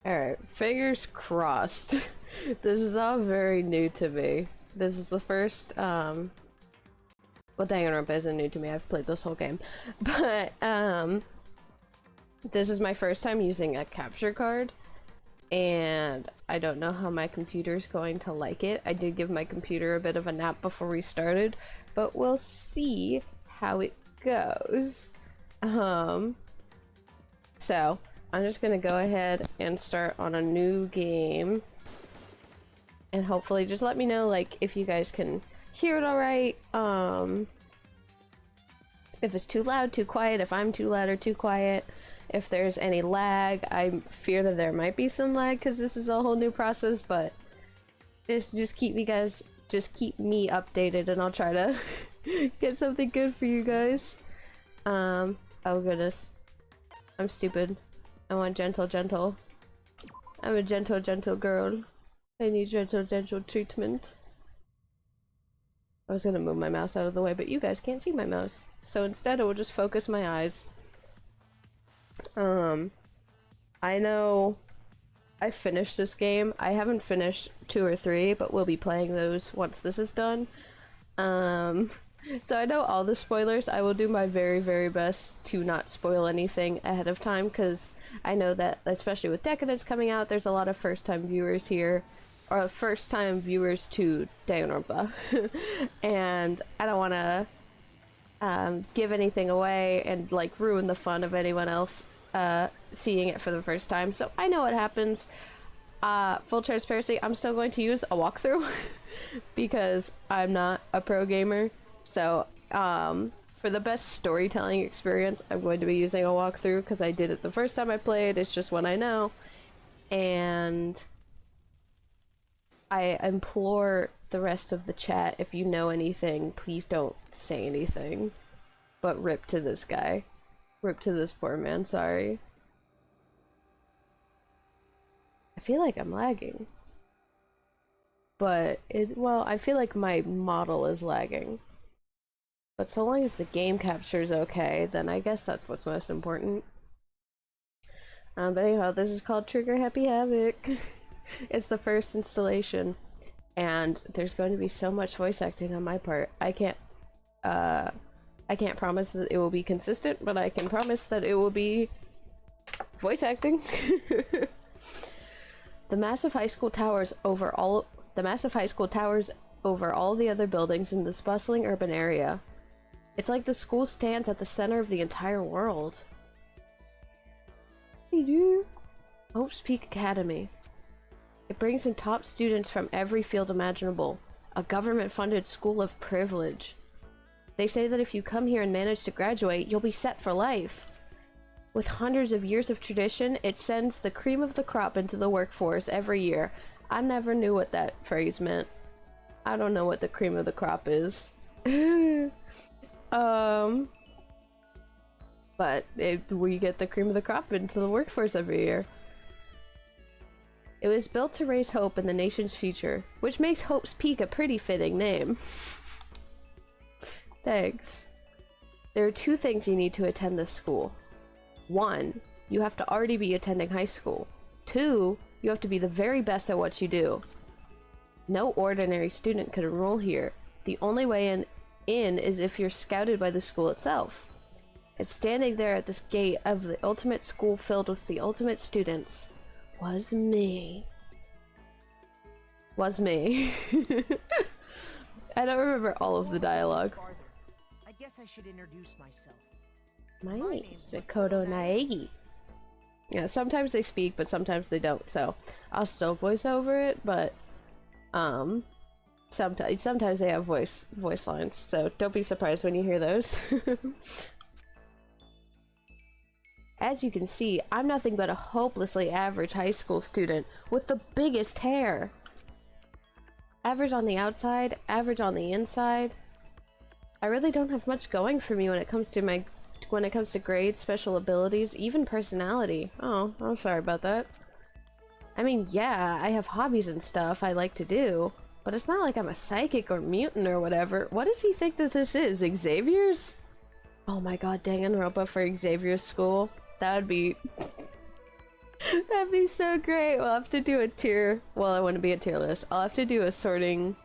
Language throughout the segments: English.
Alright, fingers crossed. This is all very new to me. This is the first, well, DanganRonpa isn't new to me, I've played this whole game. But, this is my first time using a capture card, and I don't know how my computer's going to like it. I did give my computer a bit of a nap before we started, but we'll see how it goes. So, I'm just gonna go ahead and start on a new game, and hopefully just let me know, like, if you guys can hear it alright, if it's too loud, too quiet, if I'm too loud or too quiet, if there's any lag. I fear that there might be some lag because this is a whole new process, but just keep me updated and I'll try to get something good for you guys. Oh goodness. I'm stupid. I want gentle. I'm a gentle girl. I need gentle treatment. I was gonna move my mouse out of the way, but you guys can't see my mouse. So instead I will just focus my eyes. I know I finished this game. I haven't finished 2 or 3, but we'll be playing those once this is done. So I know all the spoilers. I will do my very best to not spoil anything ahead of time, because I know that, especially with Decadence coming out, there's a lot of first-time viewers here, or first-time viewers to DanganRonpa. And I don't want to give anything away and like ruin the fun of anyone else seeing it for the first time. So I know what happens. Full transparency, I'm still going to use a walkthrough because I'm not a pro gamer. So for the best storytelling experience, I'm going to be using a walkthrough because I did it the first time I played. It's just one I know. And I implore the rest of the chat, if you know anything, please don't say anything. But rip to this guy. Rip to this poor man, sorry. I feel like I'm lagging. But well, I feel like my model is lagging. But so long as the game capture is okay, then I guess that's what's most important. But anyhow, this is called Trigger Happy Havoc. It's the first installation, and there's going to be so much voice acting on my part. I can't promise that it will be consistent, but I can promise that it will be voice acting. The massive high school towers over all the other buildings in this bustling urban area. It's like the school stands at the center of the entire world. Hope's Peak Academy. It brings in top students from every field imaginable. A government-funded school of privilege. They say that if you come here and manage to graduate, you'll be set for life. With hundreds of years of tradition, it sends the cream of the crop into the workforce every year. I never knew what that phrase meant. I don't know what the cream of the crop is. But we get the cream of the crop into the workforce every year. It was built to raise hope in the nation's future, which makes Hope's Peak a pretty fitting name. Thanks. There are 2 things you need to attend this school. 1, you have to already be attending high school. 2, you have to be the very best at what you do. No ordinary student could enroll here. The only way in is if you're scouted by the school itself. And standing there at this gate of the ultimate school filled with the ultimate students was me. I don't remember all of the dialogue. I guess I should introduce myself. My name is Mikoto Naegi. Yeah, sometimes they speak, but sometimes they don't, so I'll still voice over it, but sometimes they have voice lines, so don't be surprised when you hear those. As you can see, I'm nothing but a hopelessly average high school student with the biggest hair. Average on the outside, average on the inside. I really don't have much going for me when it comes to grades, special abilities, even personality. Oh, I'm sorry about that. I mean, yeah, I have hobbies and stuff I like to do, but it's not like I'm a psychic or mutant or whatever. What does he think that this is? Xavier's? Oh my god, DanganRonpa for Xavier's school. That would be That'd be so great. We'll have to do a tier. Well, I want to be a tier list. I'll have to do a sorting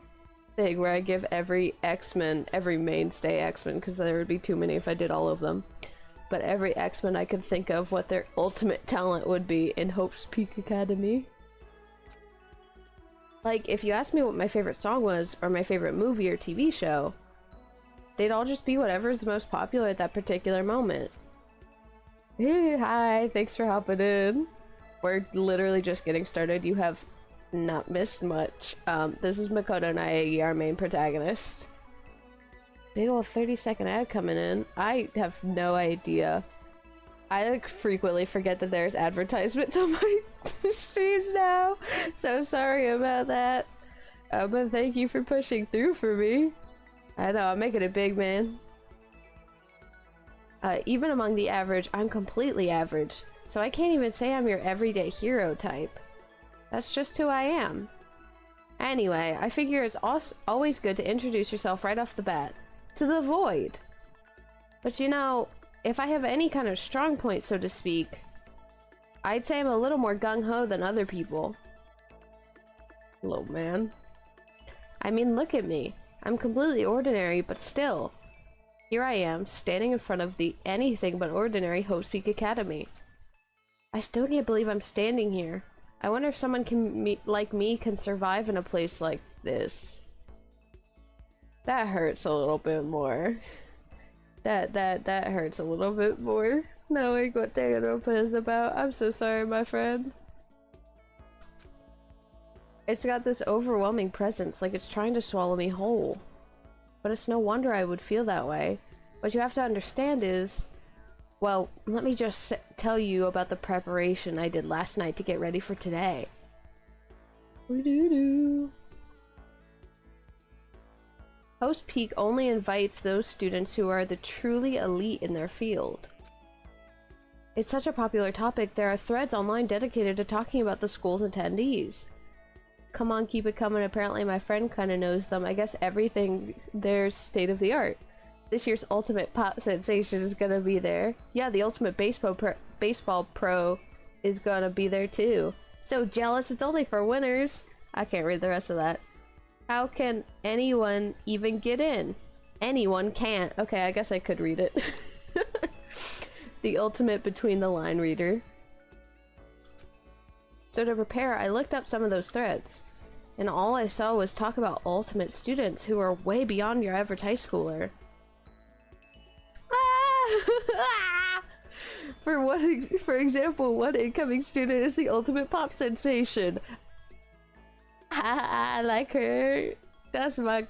thing where I give every X-Men, every mainstay X-Men, because there would be too many if I did all of them. But every X-Men I could think of what their ultimate talent would be in Hope's Peak Academy. Like, if you asked me what my favorite song was, or my favorite movie or TV show, they'd all just be whatever's the most popular at that particular moment. Hi, thanks for hopping in. We're literally just getting started. You have not missed much. This is Makoto Naegi, our main protagonist. Big ol' 30-second ad coming in. I have no idea. I like frequently forget that there's advertisements on my streams now. So sorry about that. But thank you for pushing through for me. I know, I'm making it big, man. Even among the average, I'm completely average. So I can't even say I'm your everyday hero type. That's just who I am. Anyway, I figure it's always good to introduce yourself right off the bat. To the void. But you know, if I have any kind of strong point, so to speak, I'd say I'm a little more gung-ho than other people. Little man. I mean, look at me. I'm completely ordinary, but still. Here I am, standing in front of the anything but ordinary Hope's Peak Academy. I still can't believe I'm standing here. I wonder if someone like me can survive in a place like this. That hurts a little bit more. That hurts a little bit more. Knowing what DanganRonpa is about. I'm so sorry, my friend. It's got this overwhelming presence, like it's trying to swallow me whole. But it's no wonder I would feel that way. What you have to understand is... Well, let me just tell you about the preparation I did last night to get ready for today. Hope's Peak only invites those students who are the truly elite in their field. It's such a popular topic, there are threads online dedicated to talking about the school's attendees. Come on, keep it coming. Apparently my friend kinda knows them. I guess everything there's state of the art. This year's ultimate pop sensation is gonna be there. Yeah, the ultimate baseball pro is gonna be there too. So jealous, it's only for winners. I can't read the rest of that. How can anyone even get in? Anyone can't. Okay, I guess I could read it. The ultimate between the line reader. So to prepare, I looked up some of those threads. And all I saw was talk about ultimate students who are way beyond your average high schooler. For example, one incoming student is the ultimate pop sensation. I like her. That's my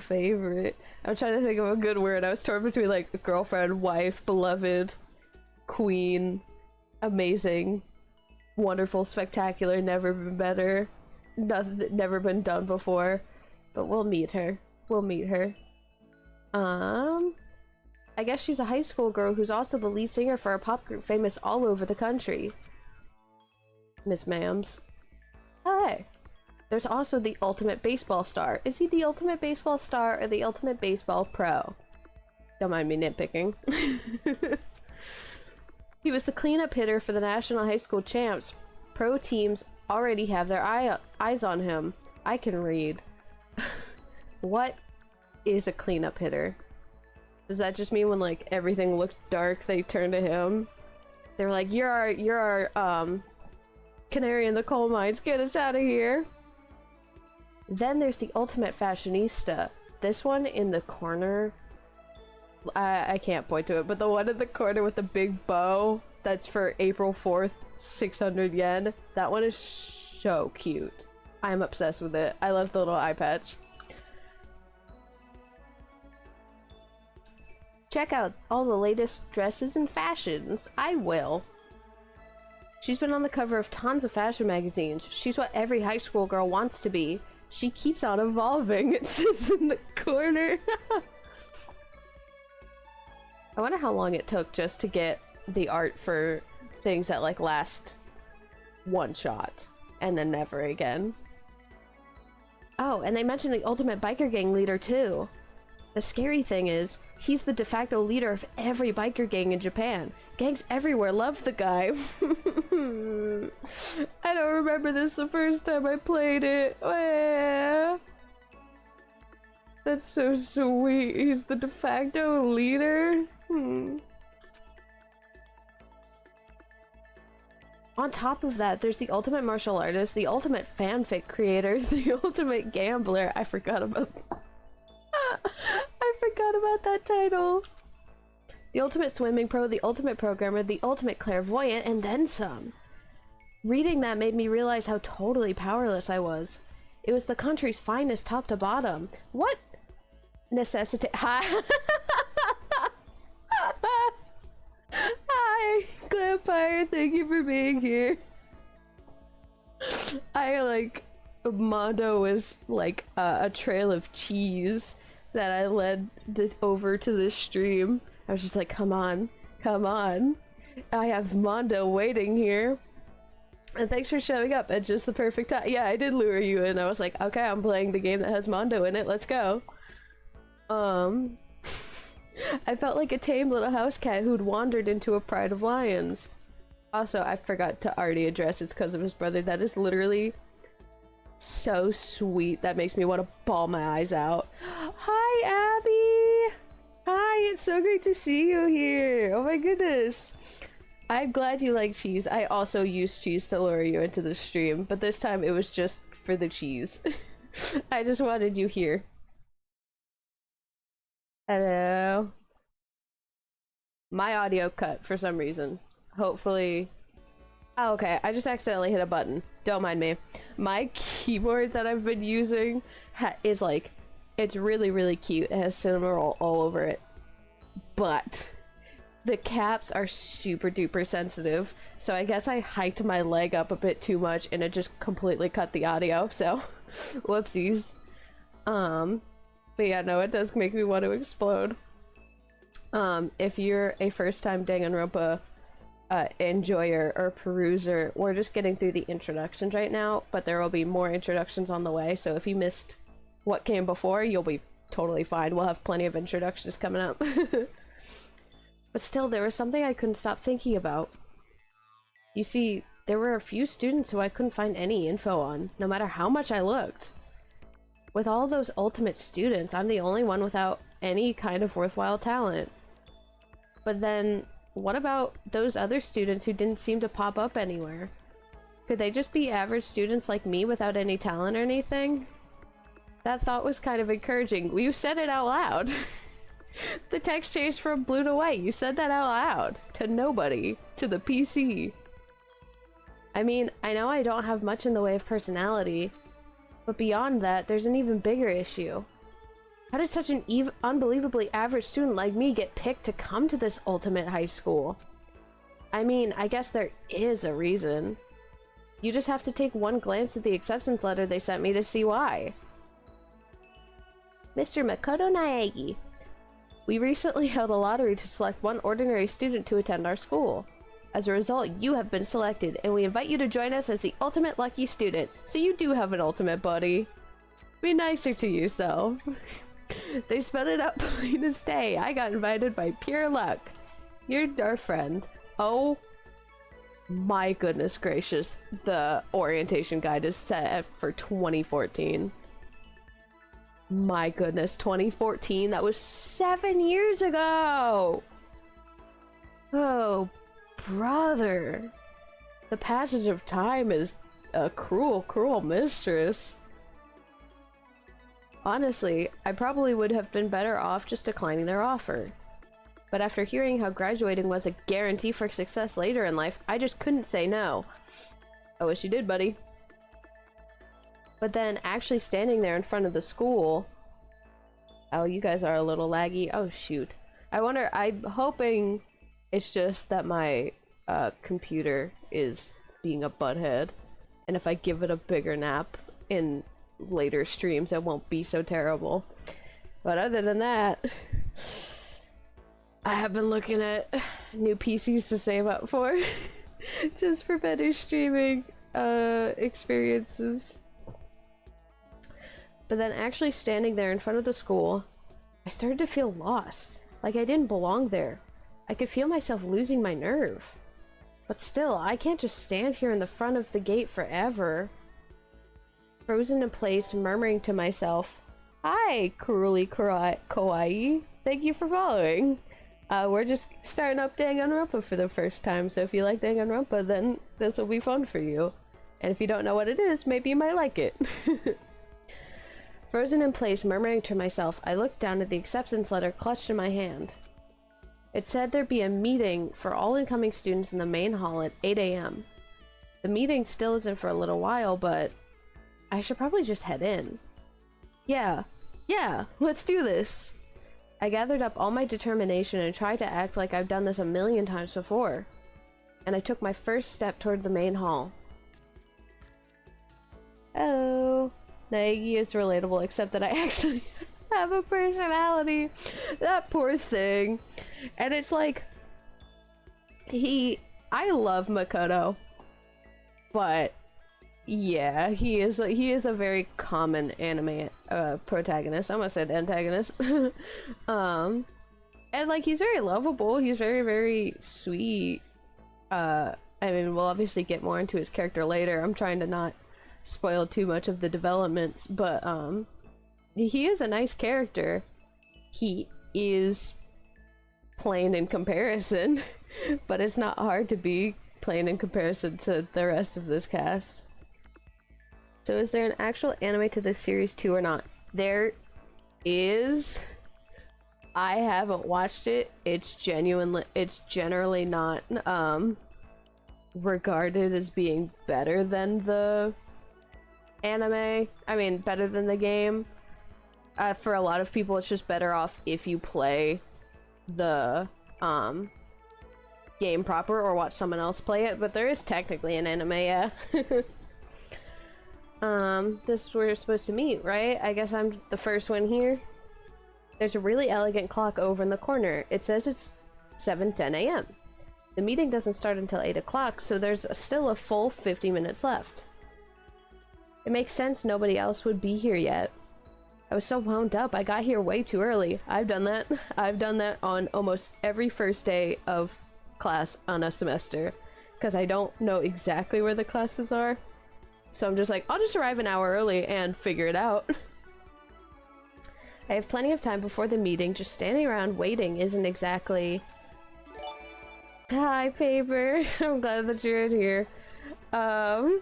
favorite. I'm trying to think of a good word. I was torn between like girlfriend, wife, beloved, queen, amazing, wonderful, spectacular, never been better, never been done before. But we'll meet her. We'll meet her. I guess she's a high school girl who's also the lead singer for a pop group famous all over the country. Miss Mams. Hi. There's also the ultimate baseball star. Is he the ultimate baseball star or the ultimate baseball pro? Don't mind me nitpicking. He was the cleanup hitter for the National High School Champs. Pro teams already have their eyes on him. I can read. What is a cleanup hitter? Does that just mean when like everything looked dark they turn to him? They're like, you're our canary in the coal mines, get us out of here. Then there's the ultimate fashionista. This one in the corner, I can't point to it, but the one in the corner with the big bow, that's for April 4th, 600 yen. That one is so cute. I'm obsessed with it. I love the little eye patch. Check out all the latest dresses and fashions. I will. She's been on the cover of tons of fashion magazines. She's what every high school girl wants to be. She keeps on evolving, it says in the corner. I wonder how long it took just to get the art for things that like last one shot and then never again. Oh, and they mentioned the ultimate biker gang leader too. The scary thing is, He's the de facto leader of every biker gang in Japan. Gangs everywhere love the guy. I don't remember this the first time I played it. That's so sweet. He's the de facto leader. On top of that, there's the ultimate martial artist, the ultimate fanfic creator, the ultimate gambler. I forgot about I forgot about that title. The ultimate swimming pro, the ultimate programmer, the ultimate clairvoyant, and then some. Reading that made me realize how totally powerless I was. It was the country's finest top to bottom. What necessity? Hi. Hi, Glampire, thank you for being here. Mondo was like a trail of cheese that I led over to this stream. I was just like, come on, come on. I have Mondo waiting here. And thanks for showing up at just the perfect time. Yeah, I did lure you in. I was like, okay, I'm playing the game that has Mondo in it. Let's go. I felt like a tame little house cat who'd wandered into a pride of lions. Also, I forgot to already address it's because of his brother. That is literally so sweet. That makes me want to bawl my eyes out. Hi, Abby! Hi, it's so great to see you here. Oh my goodness. I'm glad you like cheese. I also used cheese to lure you into the stream, but this time it was just for the cheese. I just wanted you here. Hello. My audio cut for some reason. Hopefully... Oh, okay. I just accidentally hit a button. Don't mind me. My keyboard that I've been using is like... It's really, really cute. It has cinnamon roll all over it. But... the caps are super duper sensitive. So I guess I hiked my leg up a bit too much and it just completely cut the audio. So, whoopsies. But yeah, no, it does make me want to explode. If you're a first-time Danganronpa enjoyer or peruser, we're just getting through the introductions right now, but there will be more introductions on the way, so if you missed what came before, you'll be totally fine. We'll have plenty of introductions coming up. But still, there was something I couldn't stop thinking about. You see, there were a few students who I couldn't find any info on, no matter how much I looked. With all those ultimate students, I'm the only one without any kind of worthwhile talent. But then, what about those other students who didn't seem to pop up anywhere? Could they just be average students like me without any talent or anything? That thought was kind of encouraging. Well, you said it out loud. The text changed from blue to white. You said that out loud. To nobody. To the PC. I mean, I know I don't have much in the way of personality, but beyond that, there's an even bigger issue. How did such an unbelievably average student like me get picked to come to this ultimate high school? I mean, I guess there is a reason. You just have to take one glance at the acceptance letter they sent me to see why. Mr. Makoto Naegi, we recently held a lottery to select one ordinary student to attend our school. As a result, you have been selected, and we invite you to join us as the ultimate lucky student. So you do have an ultimate buddy. Be nicer to yourself. They spelled it out plain as day. I got invited by pure luck. You're our friend. Oh my goodness gracious. The orientation guide is set for 2014. My goodness, 2014? That was 7 years ago! Oh, brother. The passage of time is a cruel, cruel mistress. Honestly, I probably would have been better off just declining their offer. But after hearing how graduating was a guarantee for success later in life, I just couldn't say no. I wish you did, buddy. But then actually standing there in front of the school... Oh, you guys are a little laggy. Oh, shoot. I'm hoping it's just that my computer is being a butthead. And if I give it a bigger nap in later streams, it won't be so terrible. But other than that, I have been looking at new PCs to save up for. Just for better streaming experiences. But then actually standing there in front of the school, I started to feel lost. Like I didn't belong there. I could feel myself losing my nerve. But still, I can't just stand here in the front of the gate forever. Frozen in place, murmuring to myself, "Hi, cruelly kawaii. Thank you for following. We're just starting up DanganRonpa for the first time, so if you like DanganRonpa, then this will be fun for you. And if you don't know what it is, maybe you might like it." Frozen in place, murmuring to myself, I looked down at the acceptance letter clutched in my hand. It said there'd be a meeting for all incoming students in the main hall at 8 a.m. The meeting still isn't for a little while, but I should probably just head in. Yeah, let's do this. I gathered up all my determination and tried to act like I've done this a million times before. And I took my first step toward the main hall. Oh, Naegi is relatable, except that I actually have a personality. That poor thing. And it's like, I love Makoto, but yeah, he is a very common anime protagonist. I almost said antagonist. And like he's very lovable. He's very, very sweet. I mean, we'll obviously get more into his character later. I'm trying to not spoil too much of the developments, but he is a nice character. He is plain in comparison, but it's not hard to be plain in comparison to the rest of this cast. So is there an actual anime to this series too or not? There is. I haven't watched it. It's generally not regarded as being better than the anime. I mean, better than the game. For a lot of people, it's just better off if you play the game proper or watch someone else play it, but there is technically an anime, yeah. This is where you're supposed to meet, right? I guess I'm the first one here. There's a really elegant clock over in the corner. It says it's 7:10 a.m. The meeting doesn't start until 8 o'clock, so there's still a full 50 minutes left. It makes sense nobody else would be here yet. I was so wound up, I got here way too early. I've done that. I've done that on almost every first day of class on a semester, because I don't know exactly where the classes are. So I'm just like, I'll just arrive an hour early and figure it out. I have plenty of time before the meeting. Just standing around waiting isn't exactly... Hi, Paper. I'm glad that you're in here. That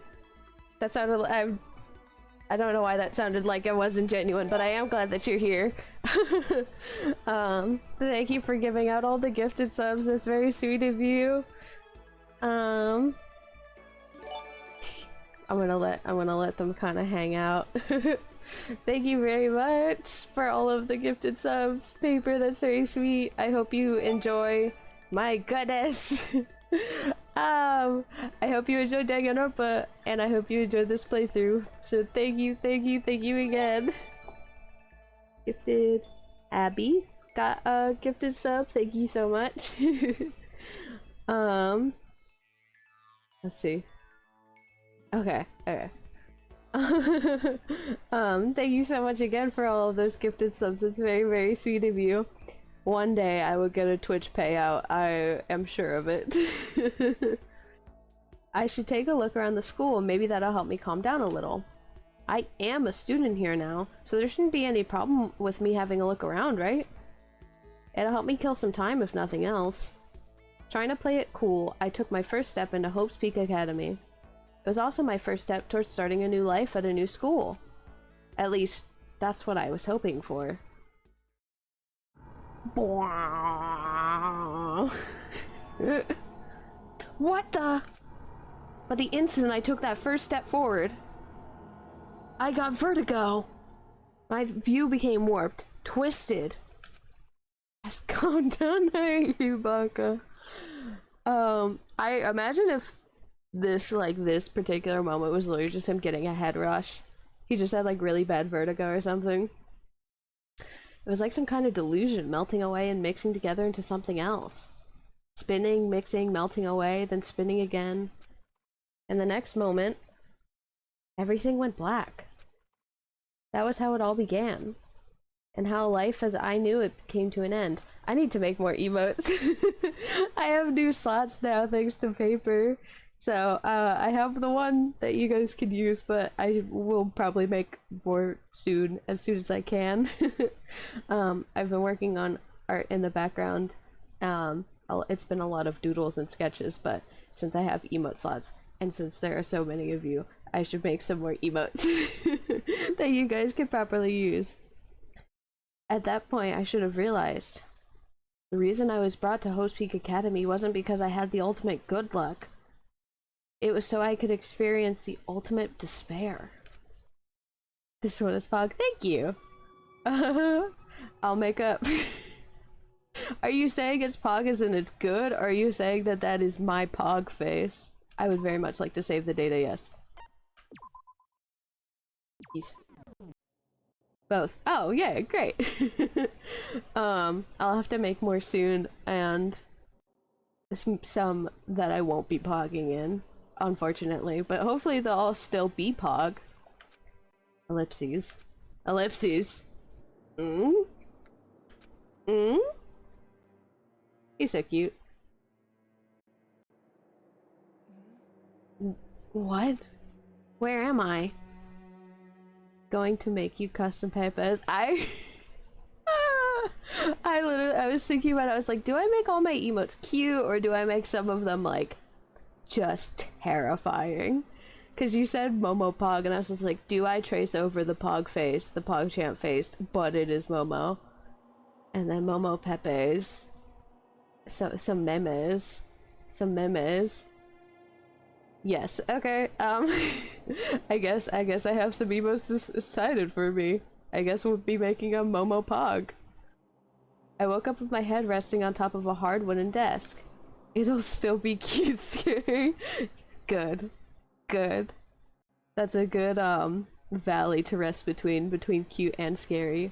sounded like... I don't know why that sounded like it wasn't genuine, but I am glad that you're here. Thank you for giving out all the gifted subs. That's very sweet of you. I'm gonna let them kind of hang out. Thank you very much for all of the gifted subs, Paper. That's very sweet. I hope you enjoy. My goodness. I hope you enjoyed DanganRonpa, and I hope you enjoyed this playthrough. So thank you again. Gifted Abby got a gifted sub. Thank you so much. Let's see. Okay. Thank you so much again for all of those gifted subs. It's very, very sweet of you. One day I will get a Twitch payout. I am sure of it. I should take a look around the school. Maybe that'll help me calm down a little. I am a student here now, so there shouldn't be any problem with me having a look around, right? It'll help me kill some time if nothing else. Trying to play it cool, I took my first step into Hope's Peak Academy. It was also my first step towards starting a new life at a new school. At least, that's what I was hoping for. What the? But the instant I took that first step forward, I got vertigo. My view became warped, twisted. Just calm down, you Baka. I imagine if this particular moment was literally just him getting a head rush. He just had like really bad vertigo or something. It was like some kind of delusion melting away and mixing together into something else. Spinning, mixing, melting away, then spinning again. And the next moment, everything went black. That was how it all began. and how life as I knew it came to an end. I need to make more emotes. I have new slots now thanks to paper. So I have the one that you guys can use, but I will probably make more soon as I can. I've been working on art in the background. It's been a lot of doodles and sketches, but since I have emote slots, and since there are so many of you, I should make some more emotes that you guys can properly use. At that point, I should have realized the reason I was brought to Host Peak Academy wasn't because I had the ultimate good luck. It was so I could experience the ultimate despair. This one is Pog. Thank you. I'll make up. Are you saying it's Pog as in it's good, or are you saying that that is my Pog face? I would very much like to save the data, yes. Peace. Both. Oh, yeah, great. I'll have to make more soon, and some that I won't be pogging in, unfortunately, but hopefully they'll all still be pog. Ellipses. Ellipses. Mm? Mm? He's so cute. What? Where am I? Going to make you custom papers. I was thinking about it. I was like, do I make all my emotes cute, or do I make some of them like just terrifying? Because you said Momo Pog, and I was just like, do I trace over the Pog face, the PogChamp face, but it is Momo, and then Momo Pepe's, some memes. Yes, okay, I guess I have some emotes decided for me. I guess we'll be making a Momo Pog. I woke up with my head resting on top of a hard wooden desk. It'll still be cute scary. Good. Good. That's a good, valley to rest between cute and scary.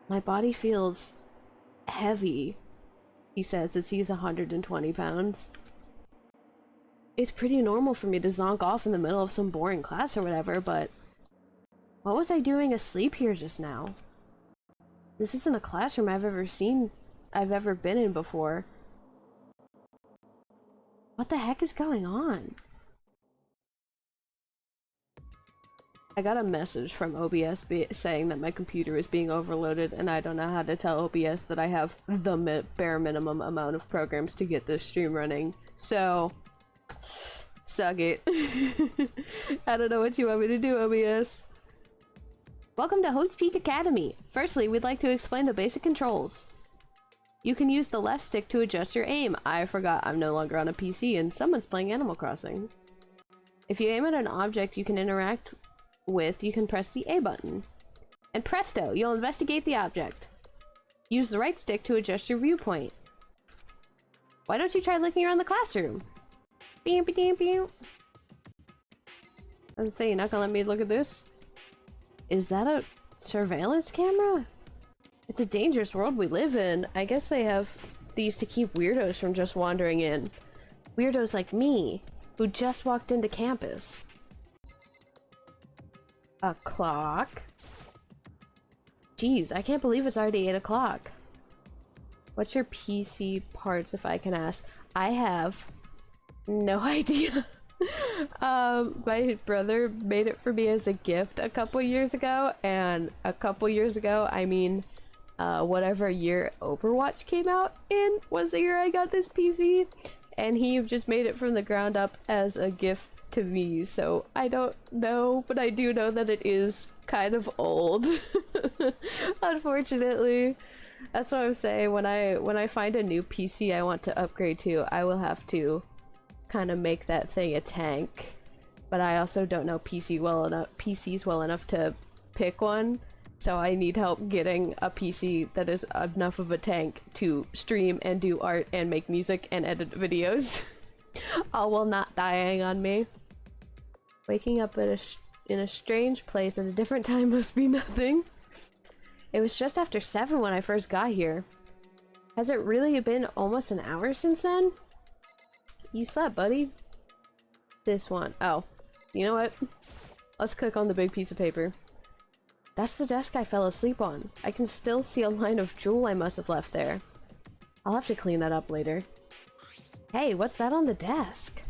My body feels heavy, he says as he's 120 pounds. It's pretty normal for me to zonk off in the middle of some boring class or whatever, but what was I doing asleep here just now? This isn't a classroom I've ever been in before. What the heck is going on? I got a message from OBS saying that my computer is being overloaded, and I don't know how to tell OBS that I have the bare minimum amount of programs to get this stream running. So, suck it. I don't know what you want me to do, OBS. Welcome to Host Peak Academy. Firstly, we'd like to explain the basic controls. You can use the left stick to adjust your aim. I forgot I'm no longer on a PC and someone's playing Animal Crossing. If you aim at an object you can interact with, you can press the A button. And presto, you'll investigate the object. Use the right stick to adjust your viewpoint. Why don't you try looking around the classroom? Beep, beep, beep. I was saying, you're not gonna let me look at this? Is that a surveillance camera? It's a dangerous world we live in. I guess they have these to keep weirdos from just wandering in. Weirdos like me, who just walked into campus. A clock? Jeez, I can't believe it's already 8 o'clock. What's your PC parts, if I can ask? I have no idea. My brother made it for me as a gift a couple years ago, and a couple years ago, I mean, whatever year Overwatch came out in was the year I got this PC, and he just made it from the ground up as a gift to me, so I don't know, but I do know that it is kind of old. Unfortunately. That's what I'm saying. When I find a new PC I want to upgrade to, I will have to kind of make that thing a tank. But I also don't know PCs well enough to pick one, so I need help getting a PC that is enough of a tank to stream and do art and make music and edit videos. All while not dying on me. Waking up in a strange place at a different time must be nothing. It was just after 7 when I first got here. Has it really been almost an hour since then? You slept, buddy. This one. Oh. You know what? Let's click on the big piece of paper. That's the desk I fell asleep on. I can still see a line of drool I must have left there. I'll have to clean that up later. Hey, what's that on the desk?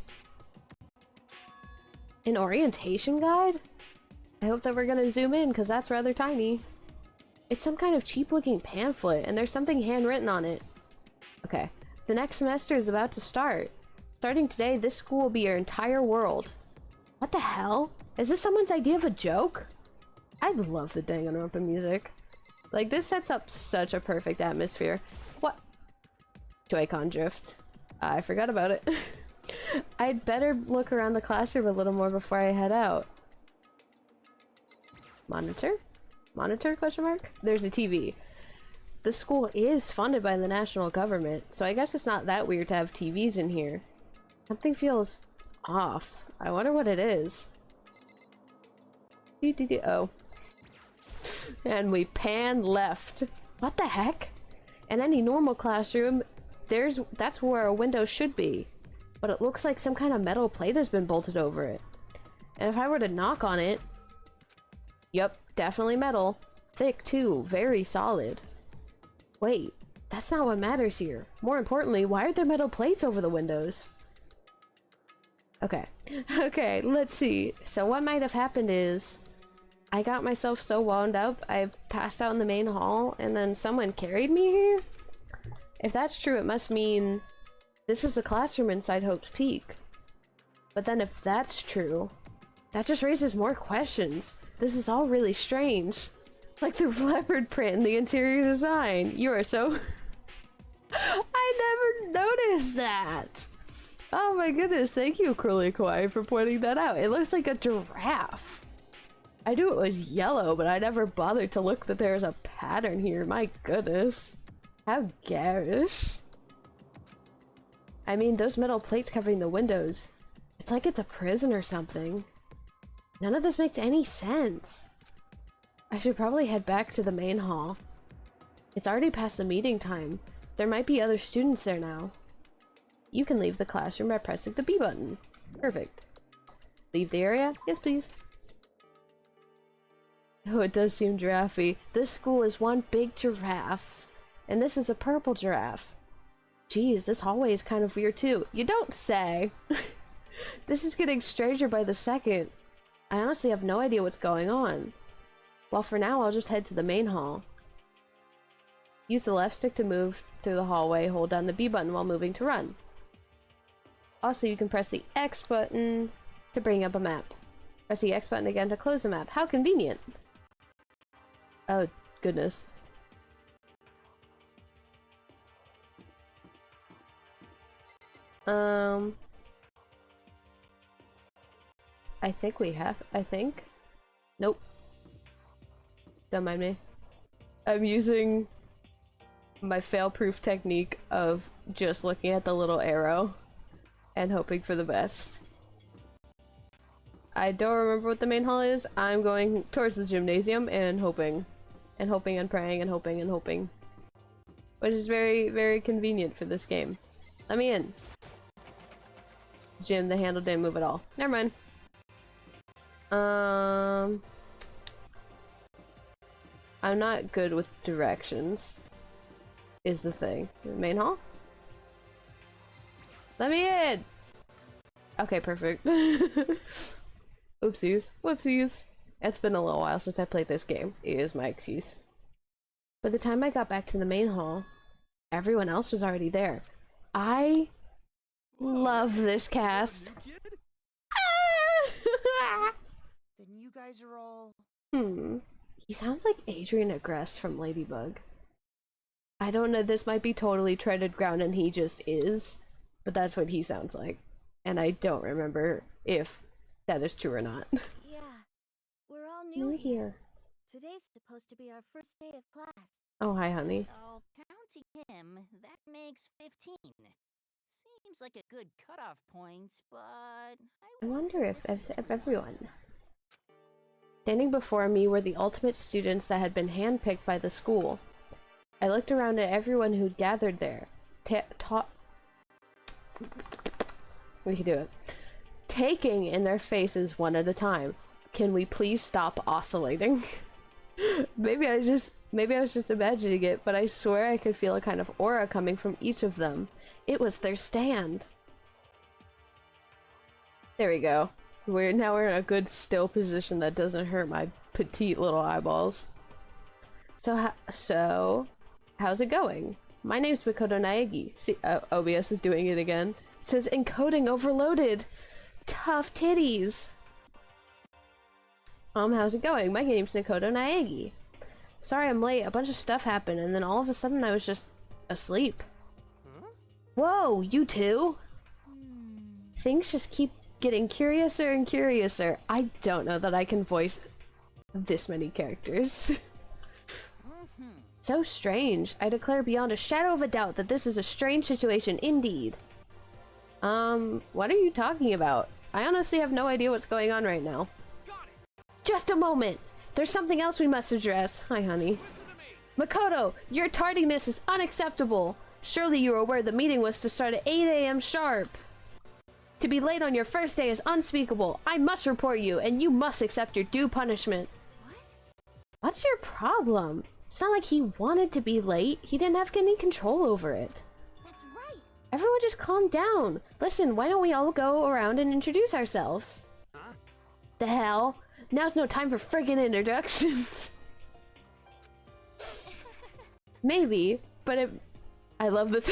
An orientation guide? I hope that we're gonna zoom in, because that's rather tiny. It's some kind of cheap-looking pamphlet, and there's something handwritten on it. Okay. The next semester is about to start. Starting today, this school will be your entire world. What the hell? Is this someone's idea of a joke? I love the DanganRonpa music. Like, this sets up such a perfect atmosphere. What? Joy-Con drift. I forgot about it. I'd better look around the classroom a little more before I head out. Monitor? Monitor, question mark? There's a TV. The school is funded by the national government, so I guess it's not that weird to have TVs in here. Something feels off. I wonder what it is. Oh. And we pan left. What the heck? In any normal classroom, that's where a window should be. But it looks like some kind of metal plate has been bolted over it. And if I were to knock on it... Yep, definitely metal. Thick too, very solid. Wait, that's not what matters here. More importantly, why are there metal plates over the windows? Okay. Okay, let's see. So what might have happened is... I got myself so wound up, I passed out in the main hall, and then someone carried me here? If that's true, it must mean this is a classroom inside Hope's Peak. But then if that's true, that just raises more questions. This is all really strange. Like the leopard print in the interior design. You are so... I never noticed that! Oh my goodness, thank you, Curly Kawaii, for pointing that out. It looks like a giraffe. I knew it was yellow, but I never bothered to look that there's a pattern here. My goodness. How garish. I mean, those metal plates covering the windows. It's like it's a prison or something. None of this makes any sense. I should probably head back to the main hall. It's already past the meeting time. There might be other students there now. You can leave the classroom by pressing the B button. Perfect. Leave the area? Yes, please. Oh, it does seem giraffe-y. This school is one big giraffe. And this is a purple giraffe. Geez, this hallway is kind of weird too. You don't say! This is getting stranger by the second. I honestly have no idea what's going on. Well, for now, I'll just head to the main hall. Use the left stick to move through the hallway. Hold down the B button while moving to run. Also, you can press the X button to bring up a map. Press the X button again to close the map. How convenient! Oh, goodness. I think we have. Nope. Don't mind me. I'm using my fail-proof technique of just looking at the little arrow and hoping for the best. I don't remember what the main hall is. I'm going towards the gymnasium and hoping. And hoping and praying and hoping and hoping. Which is very, very convenient for this game. Let me in. Gym, the handle didn't move at all. Never mind. I'm not good with directions. Is the thing. Main hall? Let me in! Okay, perfect. Oopsies. Whoopsies. It's been a little while since I played this game. Is my excuse. By the time I got back to the main hall, everyone else was already there. I love this cast. Then you guys are all... He sounds like Adrian Agreste from Ladybug. I don't know, this might be totally treaded ground and he just is, but that's what he sounds like. And I don't remember if that is true or not. Yeah, we're all new here. Today's supposed to be our first day of class. Oh, hi, honey. So, counting him, that makes 15. Seems like a good cutoff point, but I wonder if everyone... Standing before me were the ultimate students that had been handpicked by the school. I looked around at everyone who'd gathered there. We can do it. Taking in their faces one at a time. Can we please stop oscillating? Maybe I was just imagining it, but I swear I could feel a kind of aura coming from each of them. It was their stand. There we go. We're in a good still position that doesn't hurt my petite little eyeballs. So how's it going? My name's Mikoto Naegi. See, OBS is doing it again. It says encoding overloaded. Tough titties. How's it going? My name's Mikoto Naegi. Sorry I'm late. A bunch of stuff happened, and then all of a sudden I was just asleep. Huh? Whoa, you two? Things just keep getting curiouser and curiouser. I don't know that I can voice this many characters. So strange. I declare beyond a shadow of a doubt that this is a strange situation indeed. What are you talking about? I honestly have no idea what's going on right now. Just a moment! There's something else we must address. Hi, honey. Makoto, your tardiness is unacceptable. Surely you are aware the meeting was to start at 8 AM sharp. To be late on your first day is unspeakable. I must report you, and you must accept your due punishment. What? What's your problem? It's not like he wanted to be late. He didn't have any control over it. That's right. Everyone just calm down. Listen, why don't we all go around and introduce ourselves? Huh? The hell? Now's no time for friggin' introductions. Maybe, but I love this.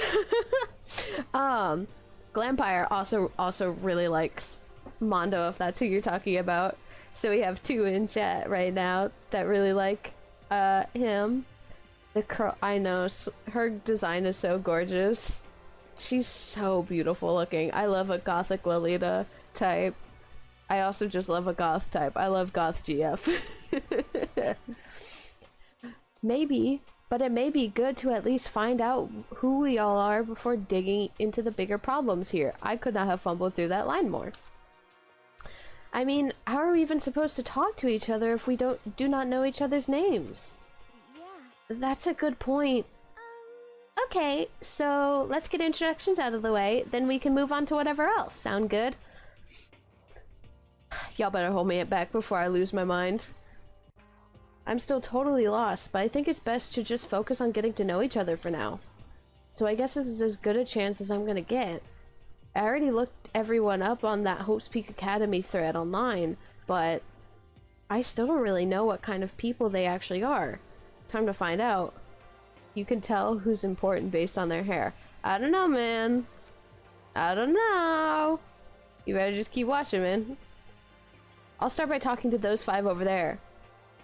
Glampire also really likes Mondo, if that's who you're talking about. So we have two in chat right now that really like him. The curl, I know, her design is so gorgeous. She's so beautiful looking. I love a gothic Lolita type. I also just love a goth type. I love goth GF. Maybe, but it may be good to at least find out who we all are before digging into the bigger problems here. I could not have fumbled through that line more. I mean, how are we even supposed to talk to each other if we do not know each other's names? Yeah. That's a good point. Okay, so let's get introductions out of the way, then we can move on to whatever else. Sound good? Y'all better hold me back before I lose my mind. I'm still totally lost, but I think it's best to just focus on getting to know each other for now. So I guess this is as good a chance as I'm gonna get. I already looked everyone up on that Hope's Peak Academy thread online, but I still don't really know what kind of people they actually are. Time to find out. You can tell who's important based on their hair. I don't know, man. I don't know. You better just keep watching, man. I'll start by talking to those 5 over there.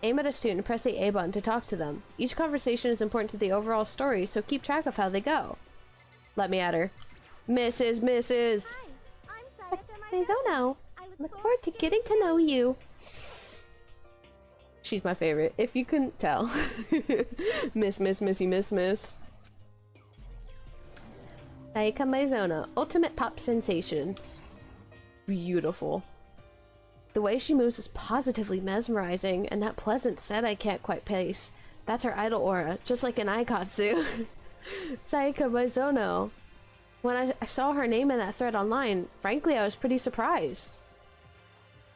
Aim at a student and press the A button to talk to them. Each conversation is important to the overall story, so keep track of how they go. Let me at her. Mrs. Hi, I'm Sayaka Mizono. I look forward to getting to know you. She's my favorite, if you couldn't tell. Miss. Sayaka Mizono, ultimate pop sensation. Beautiful. The way she moves is positively mesmerizing, and that pleasant set I can't quite place. That's her idol aura, just like an Aikatsu. Sayaka Mizono. When I saw her name in that thread online, frankly I was pretty surprised.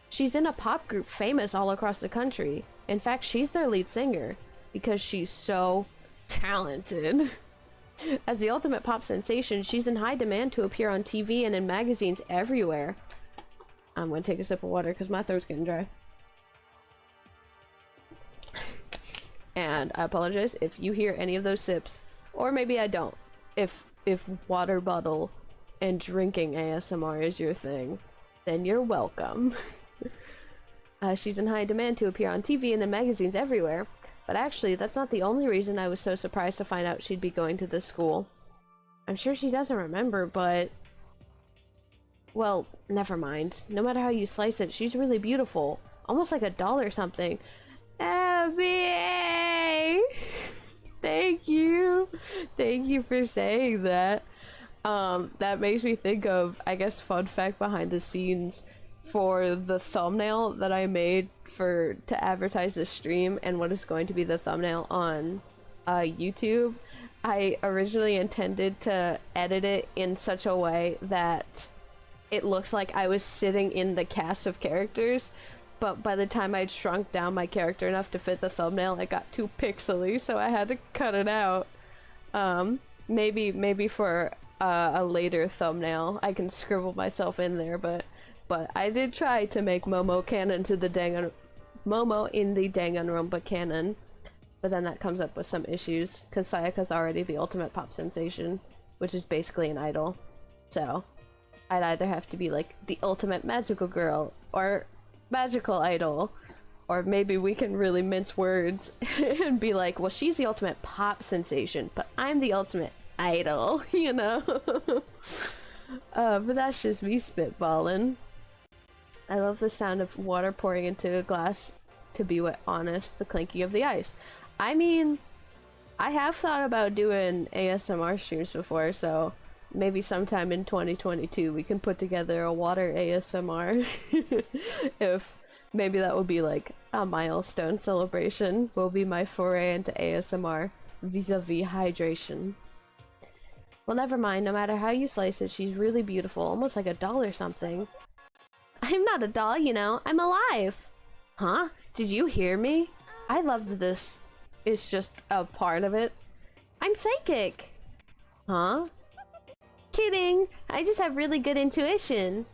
She's in a pop group famous all across the country. In fact, she's their lead singer, because she's so talented. As the ultimate pop sensation, she's in high demand to appear on TV and in magazines everywhere. I'm gonna take a sip of water because my throat's getting dry. And I apologize if you hear any of those sips, or maybe I don't. If water bottle and drinking ASMR is your thing, then you're welcome. She's in high demand to appear on TV and in magazines everywhere. But actually, that's not the only reason I was so surprised to find out she'd be going to this school. I'm sure she doesn't remember, but... well, never mind. No matter how you slice it, she's really beautiful. Almost like a doll or something. Abby! Thank you! Thank you for saying that. That makes me think of, I guess, fun fact behind the scenes for the thumbnail that I made to advertise this stream and what is going to be the thumbnail on YouTube. I originally intended to edit it in such a way that it looks like I was sitting in the cast of characters, but by the time I'd shrunk down my character enough to fit the thumbnail, it got too pixely, so I had to cut it out. Maybe for a later thumbnail I can scribble myself in there, but I did try to make Momo canon to the Momo in the DanganRonpa canon, but then that comes up with some issues because Sayaka's already the ultimate pop sensation, which is basically an idol. So I'd either have to be like the ultimate magical girl or magical idol, or maybe we can really mince words and be like, well, she's the ultimate pop sensation, but I'm the ultimate idol, you know? But that's just me spitballing. I love the sound of water pouring into a glass, to be honest, the clinking of the ice. I mean, I have thought about doing ASMR streams before, so maybe sometime in 2022 we can put together a water ASMR. If maybe that will be like a milestone celebration, will be my foray into ASMR vis-a-vis hydration. Well, never mind, no matter how you slice it, she's really beautiful, almost like a doll or something. I'm not a doll, you know, I'm alive! Huh? Did you hear me? I love that this is just a part of it. I'm psychic! Huh? Kidding! I just have really good intuition.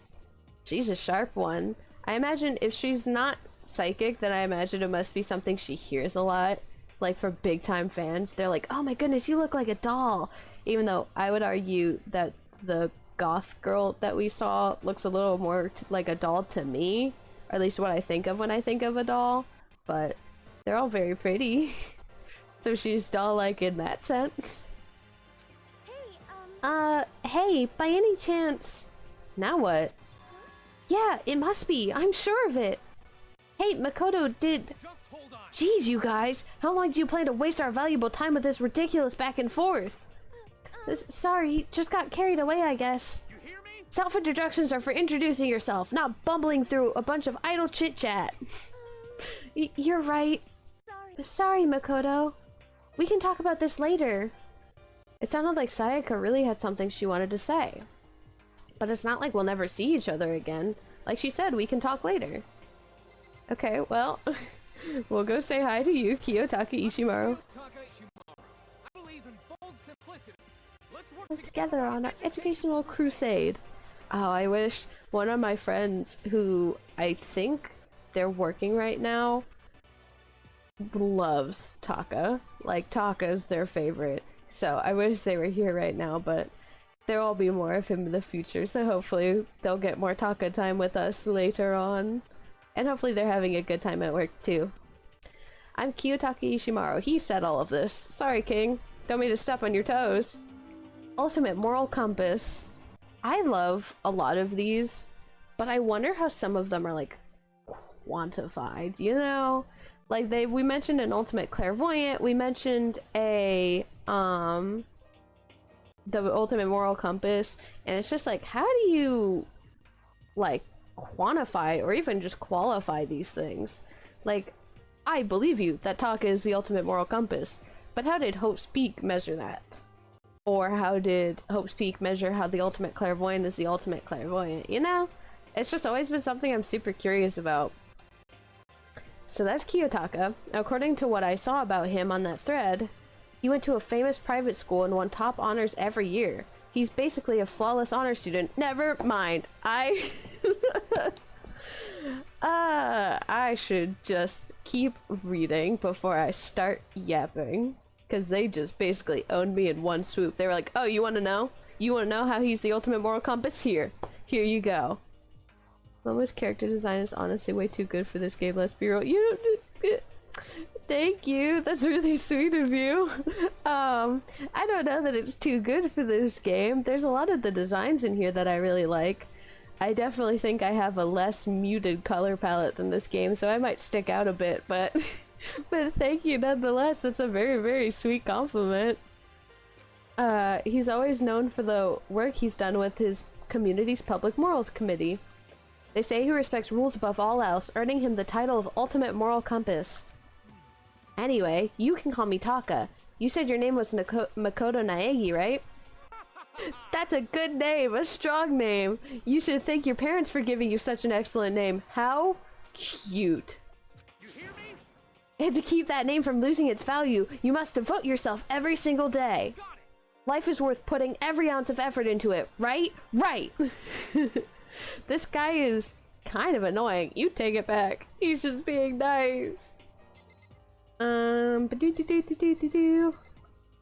She's a sharp one. I imagine if she's not psychic, then I imagine it must be something she hears a lot. Like for big time fans, they're like, oh my goodness, you look like a doll! Even though I would argue that the goth girl that we saw looks a little more like a doll to me, or at least what I think of when I think of a doll, but they're all very pretty. So she's doll-like in that sense. Hey, by any chance... Now what? Yeah, it must be, I'm sure of it! Hey, Makoto, did... Jeez, you guys! How long do you plan to waste our valuable time with this ridiculous back and forth? Sorry, just got carried away, I guess. Self-introductions are for introducing yourself, not bumbling through a bunch of idle chit-chat. You're right. Sorry, Makoto. We can talk about this later. It sounded like Sayaka really had something she wanted to say. But it's not like we'll never see each other again. Like she said, we can talk later. Okay, well, we'll go say hi to you, Kiyotaka Ishimaru. Together on our educational crusade. Oh, I wish one of my friends who I think they're working right now loves Taka. Like, Taka's their favorite. So I wish they were here right now, but there will be more of him in the future, so hopefully they'll get more Taka time with us later on. And hopefully they're having a good time at work too. I'm Kiyotaka Ishimaru. He said all of this. Sorry, King. Don't mean to step on your toes. Ultimate moral compass. I love a lot of these, but I wonder how some of them are like quantified, you know? Like we mentioned an ultimate clairvoyant, we mentioned a the ultimate moral compass, and it's just like, how do you like quantify or even just qualify these things? Like, I believe you that Taka is the ultimate moral compass, but how did Hope's Peak measure that? Or how did Hope's Peak measure how the ultimate clairvoyant is the ultimate clairvoyant, you know? It's just always been something I'm super curious about. So that's Kiyotaka. According to what I saw about him on that thread, he went to a famous private school and won top honors every year. He's basically a flawless honor student. Never mind. I should just keep reading before I start yapping. Because they just basically owned me in one swoop. They were like, oh, you want to know? You want to know how he's the ultimate moral compass? Here you go. Momo's character design is honestly way too good for this game, let's be real. You don't... Thank you, that's really sweet of you. I don't know that it's too good for this game. There's a lot of the designs in here that I really like. I definitely think I have a less muted color palette than this game, so I might stick out a bit, but... But thank you nonetheless, that's a very, very sweet compliment. He's always known for the work he's done with his community's public morals committee. They say he respects rules above all else, earning him the title of Ultimate Moral Compass. Anyway, you can call me Taka. You said your name was Makoto Naegi, right? That's a good name, a strong name. You should thank your parents for giving you such an excellent name. How? cute. And to keep that name from losing its value, you must devote yourself every single day. Life is worth putting every ounce of effort into it, right? Right! This guy is kind of annoying. You take it back. He's just being nice.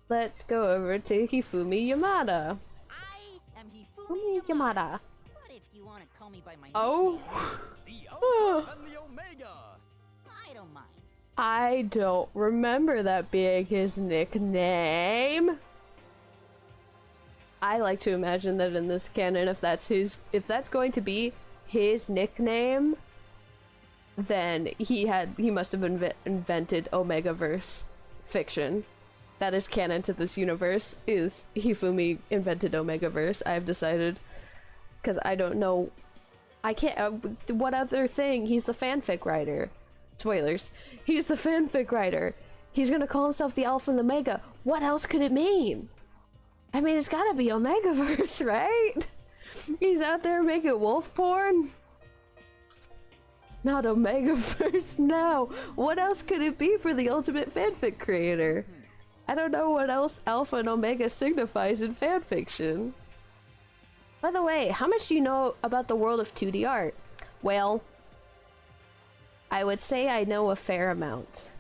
Let's go over to Hifumi Yamada. I am Hifumi Yamada. What if you want to call me by my Oh. nickname? The Alpha and the Omega. I don't mind. I don't remember that being his nickname. I like to imagine that in this canon, if that's going to be his nickname, then he must have invented Omegaverse fiction. That is canon to this universe, is Hifumi invented Omegaverse. I've decided, because I don't know, I can't, what other thing? He's the fanfic writer. Spoilers. He's the fanfic writer. He's gonna call himself the Alpha and the Omega. What else could it mean? I mean, it's gotta be Omegaverse, right? He's out there making wolf porn? Not Omegaverse, no! What else could it be for the ultimate fanfic creator? I don't know what else Alpha and Omega signifies in fanfiction. By the way, how much do you know about the world of 2D art? Well, I would say I know a fair amount.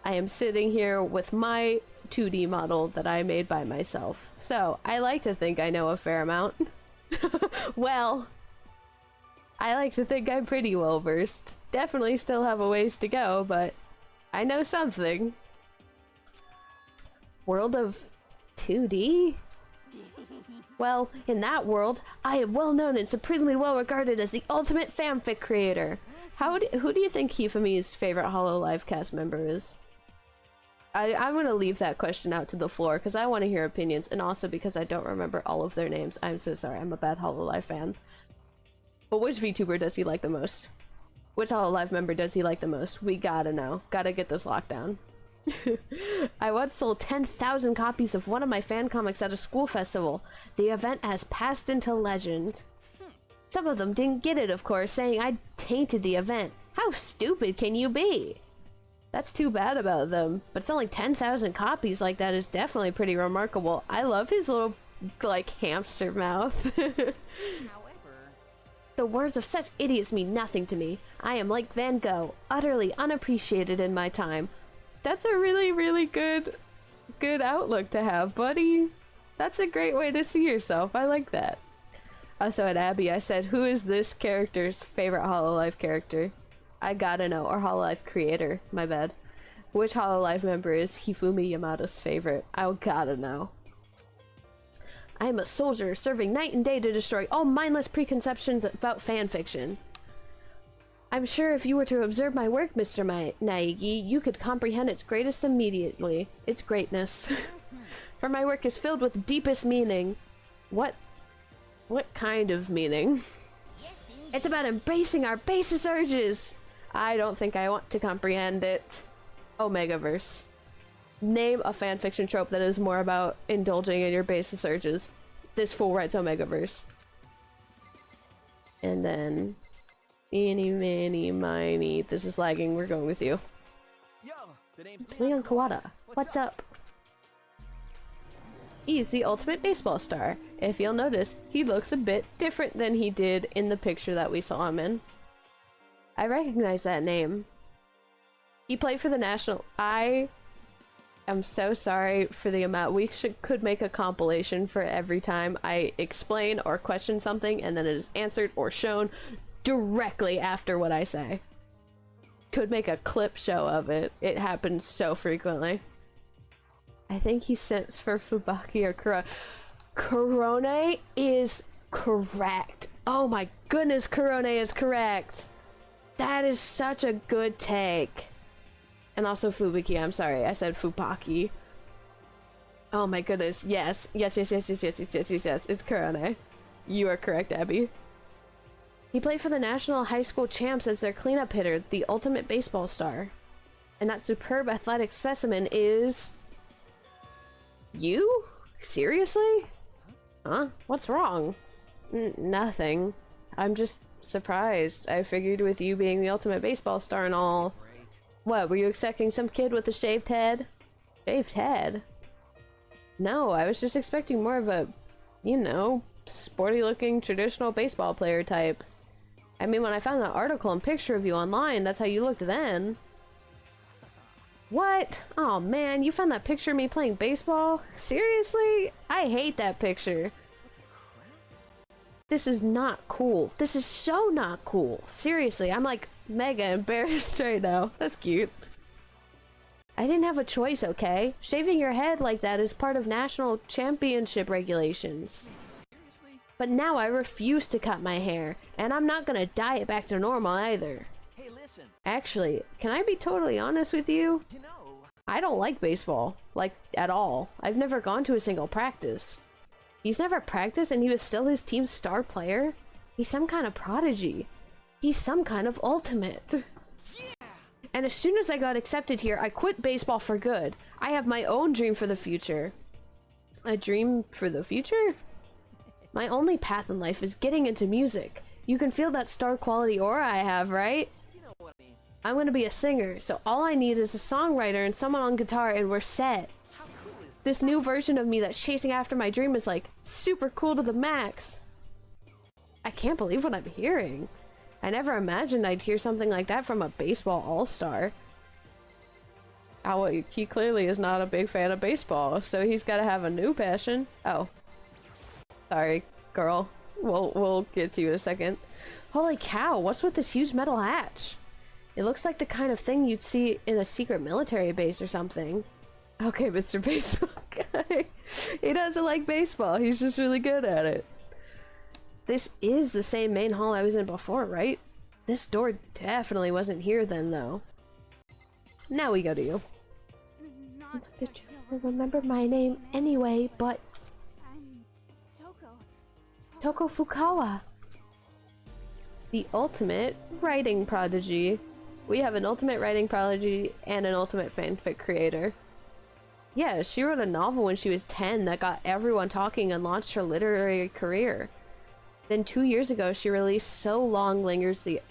I am sitting here with my 2D model that I made by myself. So, I like to think I know a fair amount. Well, I like to think I'm pretty well versed. Definitely still have a ways to go, but I know something. World of 2D? Well, in that world, I am well known and supremely well regarded as the ultimate fanfic creator. Who do you think Hifumi's favorite Hololive cast member is? I'm gonna leave that question out to the floor because I want to hear opinions, and also because I don't remember all of their names. I'm so sorry, I'm a bad Hololive fan. But which VTuber does he like the most? Which Hololive member does he like the most? We gotta know. Gotta get this locked down. I once sold 10,000 copies of one of my fan comics at a school festival. The event has passed into legend. Some of them didn't get it, of course, saying I tainted the event. How stupid can you be? That's too bad about them, but selling 10,000 copies like that is definitely pretty remarkable. I love his little, like, hamster mouth. However, the words of such idiots mean nothing to me. I am like Van Gogh, utterly unappreciated in my time. That's a really, really good outlook to have, buddy. That's a great way to see yourself. I like that. Also at Abby, I said, who is this character's favorite Hololive character? I gotta know. Or Hololive creator. My bad. Which Hololive member is Hifumi Yamada's favorite? I gotta know. I am a soldier serving night and day to destroy all mindless preconceptions about fanfiction. I'm sure if you were to observe my work, Mr. Naegi, you could comprehend its greatest immediately. Its greatness. For my work is filled with deepest meaning. What kind of meaning? yes, It's about embracing our basest urges! I don't think I want to comprehend it. Omegaverse. Name a fanfiction trope that is more about indulging in your basest urges. This fool writes Omegaverse. And then... Eeny, meeny, miny. This is lagging, we're going with you. Yo, the name's Leon Kawada. What's up? He's the ultimate baseball star. If you'll notice, he looks a bit different than he did in the picture that we saw him in. I recognize that name. He played for the national... I am so sorry for the amount... We could make a compilation for every time I explain or question something and then it is answered or shown directly after what I say. Could make a clip show of it. It happens so frequently. I think he sits for Fubaki or Korone. Korone is correct. Oh my goodness, Korone is correct. That is such a good take. And also Fubaki, I'm sorry, I said Fubaki. Oh my goodness, yes. Yes, it's Korone. You are correct, Abby. He played for the National High School Champs as their cleanup hitter, the ultimate baseball star. And that superb athletic specimen is... You? Seriously? Huh? What's wrong? Nothing. I'm just surprised. I figured with you being the ultimate baseball star and all. What, were you expecting some kid with a shaved head? Shaved head? No, I was just expecting more of a, you know, sporty looking traditional baseball player type. I mean, when I found that article and picture of you online, that's how you looked then. What? Oh man, you found that picture of me playing baseball? Seriously? I hate that picture. This is not cool. This is so not cool. Seriously, I'm like mega embarrassed right now. That's cute. I didn't have a choice, okay? Shaving your head like that is part of national championship regulations. But now I refuse to cut my hair, and I'm not gonna dye it back to normal either. Hey, listen. Actually, can I be totally honest with you? You know. I don't like baseball. Like, at all. I've never gone to a single practice. He's never practiced and he was still his team's star player? He's some kind of prodigy. He's some kind of ultimate. Yeah. And as soon as I got accepted here, I quit baseball for good. I have my own dream for the future. A dream for the future? My only path in life is getting into music. You can feel that star quality aura I have, right? You know what I mean. I'm gonna be a singer, so all I need is a songwriter and someone on guitar and we're set. How cool is that? This new version of me that's chasing after my dream is like super cool to the max. I can't believe what I'm hearing. I never imagined I'd hear something like that from a baseball all-star. Oh, well, he clearly is not a big fan of baseball, so he's gotta have a new passion. Oh. Sorry, girl. We'll get to you in a second. Holy cow, what's with this huge metal hatch? It looks like the kind of thing you'd see in a secret military base or something. Okay, Mr. Baseball Guy. He doesn't like baseball, he's just really good at it. This is the same main hall I was in before, right? This door definitely wasn't here then, though. Now we go to you. Not Did you remember my name anyway, but... I'm Toko. Toko Fukawa. The ultimate writing prodigy. We have an ultimate writing prodigy and an ultimate fanfic creator. Yeah, she wrote a novel when she was 10 that got everyone talking and launched her literary career. Then 2 years ago, she released So Lingers the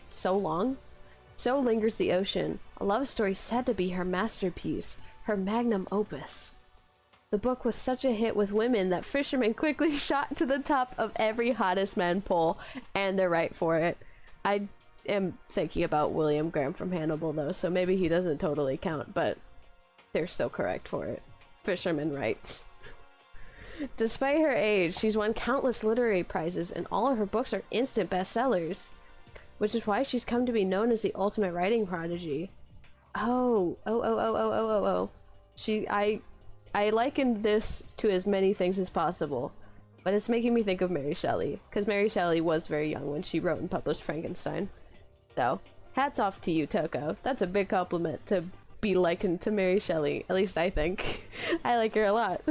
Ocean, a love story said to be her masterpiece, her magnum opus. The book was such a hit with women that fishermen quickly shot to the top of every hottest men poll, and they're right for it. I am thinking about William Graham from Hannibal though, so maybe he doesn't totally count, but they're still correct for it. Fisherman rights. Despite her age, she's won countless literary prizes and all of her books are instant bestsellers, which is why she's come to be known as the ultimate writing prodigy. I likened this to as many things as possible, but it's making me think of Mary Shelley, because Mary Shelley was very young when she wrote and published Frankenstein. So, hats off to you, Toko. That's a big compliment to be likened to Mary Shelley, at least I think. I like her a lot.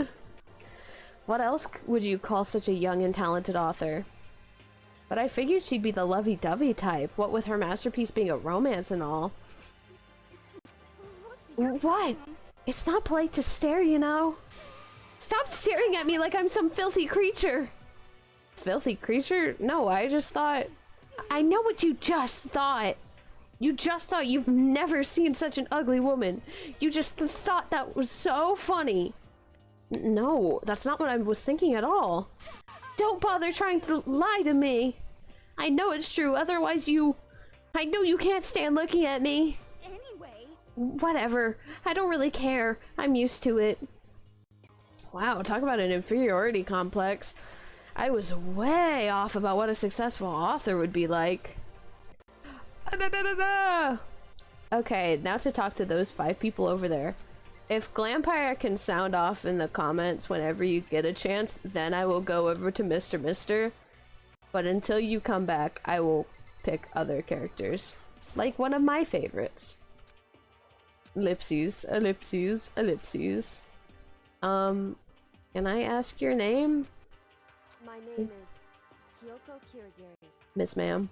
What else would you call such a young and talented author? But I figured she'd be the lovey-dovey type, what with her masterpiece being a romance and all. What? It's not polite to stare, you know? Stop staring at me like I'm some filthy creature! Filthy creature? No, I just thought... I know what you just thought! You just thought you've never seen such an ugly woman! You just thought that was so funny! No, that's not what I was thinking at all. Don't bother trying to lie to me! I know it's true, otherwise I know you can't stand looking at me! Anyway. Whatever, I don't really care. I'm used to it. Wow, talk about an inferiority complex. I was way off about what a successful author would be like. Okay, now to talk to those 5 people over there. If Glampire can sound off in the comments whenever you get a chance, then I will go over to Mr. Mister. But until you come back, I will pick other characters. Like one of my favorites. Ellipses, ellipses, ellipses. Can I ask your name? My name is Kyoko Kirigiri. Miss Ma'am.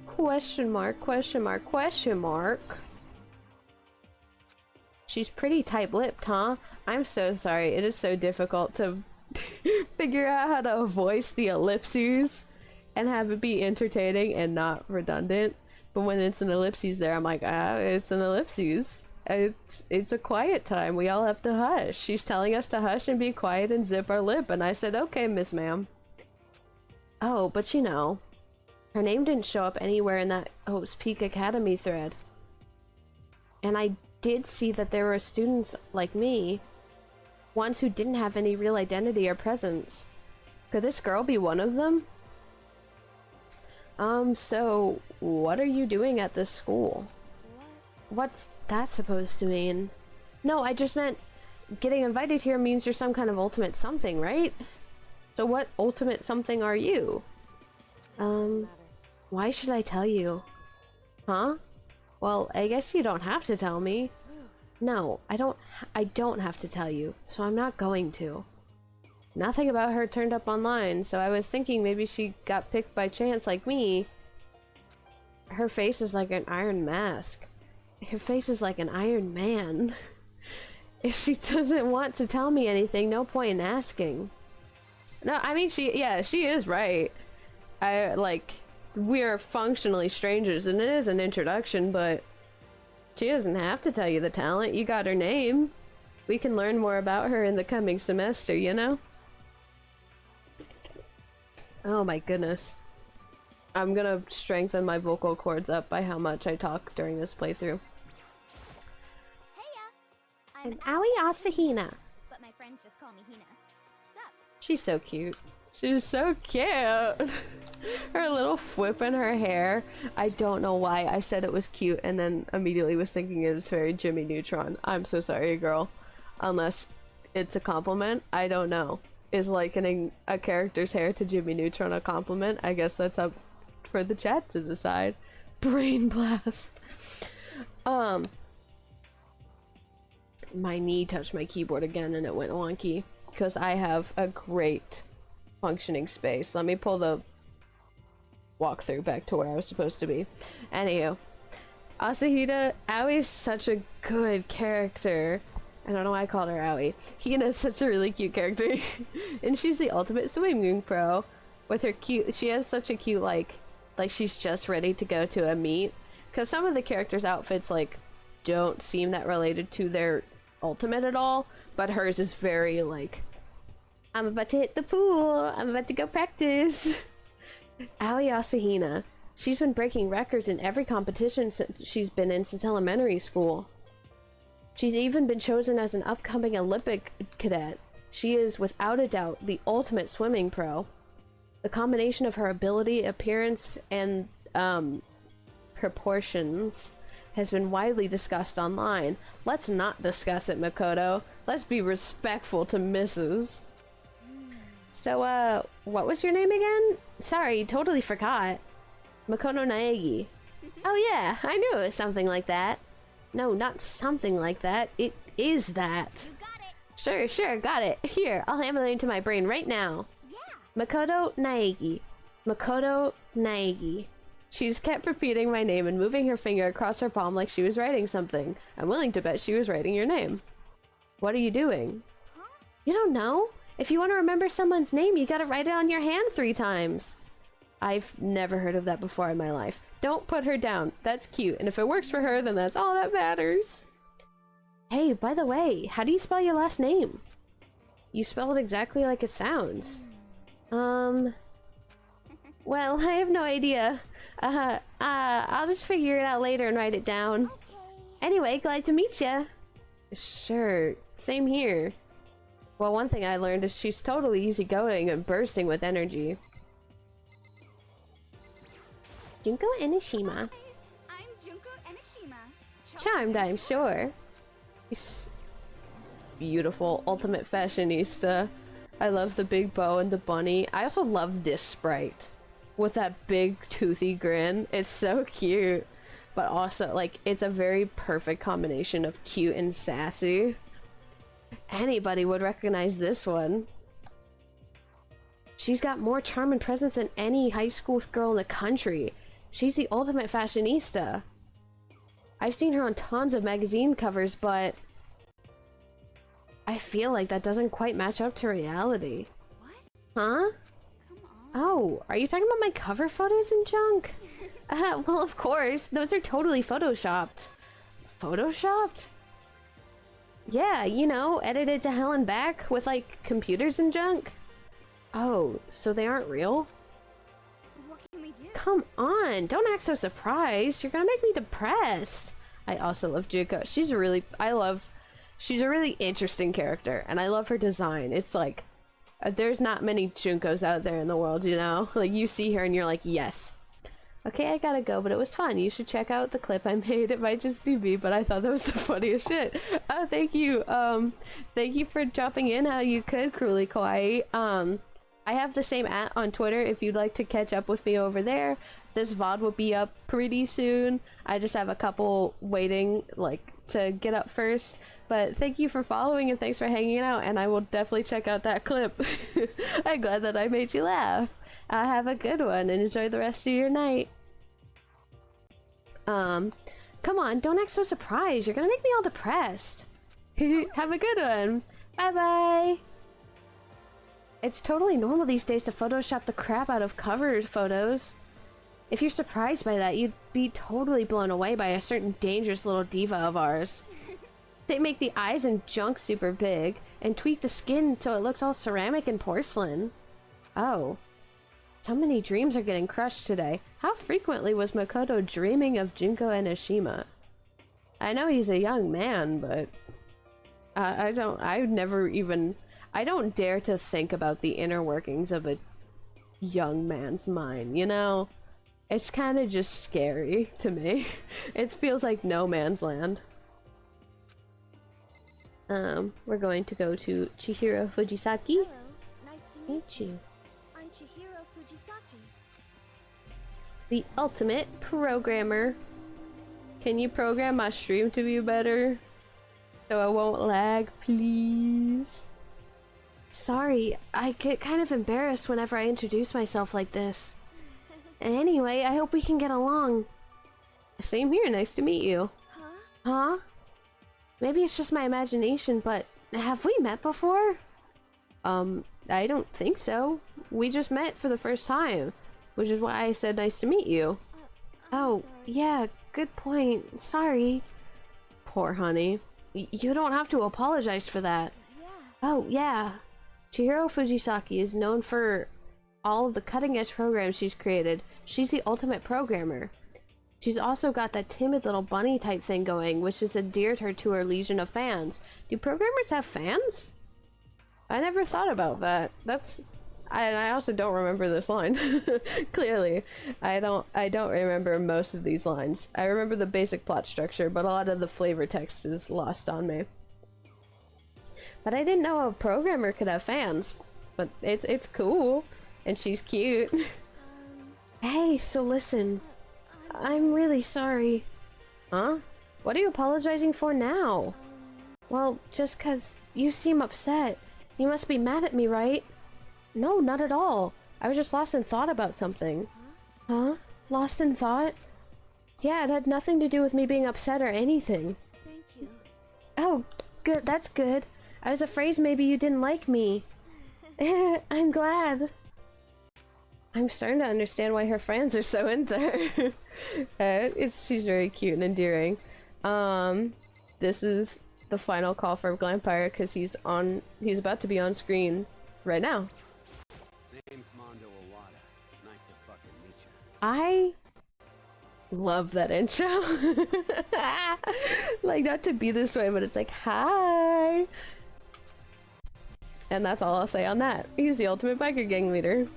Question mark, question mark, question mark. She's pretty tight-lipped, huh? I'm so sorry. It is so difficult to figure out how to voice the ellipses. and have it be entertaining and not redundant. But when it's an ellipses there, I'm like, it's an ellipses. It's a quiet time. We all have to hush. She's telling us to hush and be quiet and zip our lip, and I said, okay, Miss Ma'am. Oh, but you know, her name didn't show up anywhere in that Hope's Peak Academy thread. And I did see that there were students like me, ones who didn't have any real identity or presence. Could this girl be one of them? So what are you doing at this school? What's that supposed to mean? No, I just meant getting invited here means you're some kind of ultimate something, right? So what ultimate something are you? Why should I tell you? Huh? Well, I guess you don't have to tell me. No, I don't have to tell you, so I'm not going to. Nothing about her turned up online, so I was thinking maybe she got picked by chance like me. Her face is like an iron mask. Her face is like an Iron Man. If she doesn't want to tell me anything, no point in asking. No, I mean, she is right. We're functionally strangers, and it is an introduction, but she doesn't have to tell you the talent. You got her name. We can learn more about her in the coming semester, you know? Oh my goodness. I'm gonna strengthen my vocal cords up by how much I talk during this playthrough. I'm Aoi Asahina. but my friends just call me Hina. Sup? She's so cute. She's so cute. Her little whip in her hair. I don't know why I said it was cute and then immediately was thinking it was very Jimmy Neutron. I'm so sorry, girl. Unless it's a compliment. I don't know. Is likening a character's hair to Jimmy Neutron a compliment? I guess that's up for the chat to decide. Brain blast. My knee touched my keyboard again and it went wonky because I have a great functioning space. Let me pull the walkthrough back to where I was supposed to be. Anywho, Asahina, Aoi's such a good character. I don't know why I called her Aoi. Hina's such a really cute character. And she's the ultimate swimming pro. With her cute, she has such a cute like she's just ready to go to a meet. Because some of the characters' outfits like don't seem that related to their ultimate at all, but hers is very like, I'm about to hit the pool, I'm about to go practice. Aoi Asahina, she's been breaking records in every competition she's been in since elementary school. She's even been chosen as an upcoming Olympic cadet. She is without a doubt the ultimate swimming pro. The combination of her ability, appearance, and proportions has been widely discussed online. Let's not discuss it, Makoto. Let's be respectful to Mrs. So, what was your name again? Sorry, totally forgot. Makoto Naegi. Oh yeah, I knew it was something like that. No, not something like that. It is that. You got it. Sure, got it. Here, I'll hammer it into my brain right now. Yeah. Makoto Naegi. Makoto Naegi. She's kept repeating my name and moving her finger across her palm like she was writing something. I'm willing to bet she was writing your name. What are you doing? Huh? You don't know? If you want to remember someone's name, you gotta write it on your hand 3 times. I've never heard of that before in my life. Don't put her down. That's cute. And if it works for her, then that's all that matters. Hey, by the way, how do you spell your last name? You spell it exactly like it sounds. Well, I have no idea. I'll just figure it out later and write it down. Okay. Anyway, glad to meet ya. Sure, same here. Well, one thing I learned is she's totally easygoing and bursting with energy. Junko Enoshima. I'm Junko Enoshima. Charmed, I'm sure. She's beautiful, ultimate fashionista. I love the big bow and the bunny. I also love this sprite with that big toothy grin. It's so cute, but also like it's a very perfect combination of cute and sassy. Anybody would recognize this one. She's got more charm and presence than any high school girl in the country. She's the ultimate fashionista. I've seen her on tons of magazine covers, but I feel like that doesn't quite match up to reality. What? Huh? Come on. Oh, are you talking about my cover photos and junk? Well, of course. Those are totally photoshopped. Photoshopped? Yeah, you know, edited to hell and back with, like, computers and junk. Oh, so they aren't real? What can we do? Come on, don't act so surprised. You're gonna make me depressed. I also love Junko. She's a really interesting character, and I love her design. It's like, there's not many Junkos out there in the world, you know? Like, you see her and you're like, yes. Okay, I gotta go, but it was fun. You should check out the clip I made. It might just be me, but I thought that was the funniest shit. Oh, thank you. Thank you for dropping in how you could, Cruelly Kawaii. I have the same @ on Twitter if you'd like to catch up with me over there. This VOD will be up pretty soon. I just have a couple waiting, like, to get up first. But thank you for following and thanks for hanging out, and I will definitely check out that clip. I'm glad that I made you laugh. Have a good one and enjoy the rest of your night. Come on, don't act so surprised. You're gonna make me all depressed. Have a good one. Bye bye. It's totally normal these days to Photoshop the crap out of cover photos. If you're surprised by that, you'd be totally blown away by a certain dangerous little diva of ours. They make the eyes and junk super big, and tweak the skin so it looks all ceramic and porcelain. Oh. So many dreams are getting crushed today. How frequently was Makoto dreaming of Junko Enoshima? I know he's a young man, but... I don't dare to think about the inner workings of a young man's mind, you know? It's kind of just scary to me. It feels like no man's land. We're going to go to Chihiro Fujisaki. Hello, nice to Meet you. I'm Chihiro Fujisaki. The ultimate programmer. Can you program my stream to be better? So I won't lag, please? Sorry, I get kind of embarrassed whenever I introduce myself like this. Anyway, I hope we can get along. Same here, nice to meet you. Huh? Huh? Maybe it's just my imagination, but have we met before? I don't think so. We just met for the first time, which is why I said nice to meet you. I'm sorry. Yeah, good point. Sorry. Poor honey. You don't have to apologize for that. Yeah. Oh, yeah. Chihiro Fujisaki is known for all of the cutting-edge programs she's created. She's the ultimate programmer. She's also got that timid little bunny type thing going, which has endeared her to her legion of fans. Do programmers have fans? I never thought about that. I also don't remember this line. Clearly. I don't remember most of these lines. I remember the basic plot structure, but a lot of the flavor text is lost on me. But I didn't know a programmer could have fans. But it's cool. And she's cute. Hey, so listen. I'm really sorry. Huh? What are you apologizing for now? Well, just 'cause you seem upset. You must be mad at me, right? No, not at all. I was just lost in thought about something. Huh? Lost in thought? Yeah, it had nothing to do with me being upset or anything. Thank you. Oh, good. That's good. I was afraid maybe you didn't like me. I'm glad. I'm starting to understand why her fans are so into her. She's very cute and endearing. This is the final call for Glampire because he's about to be on screen right now. Name's Mondo Owada. Nice to fucking meet you. I love that intro. Like, not to be this way, but it's like, hi. And that's all I'll say on that. He's the ultimate biker gang leader.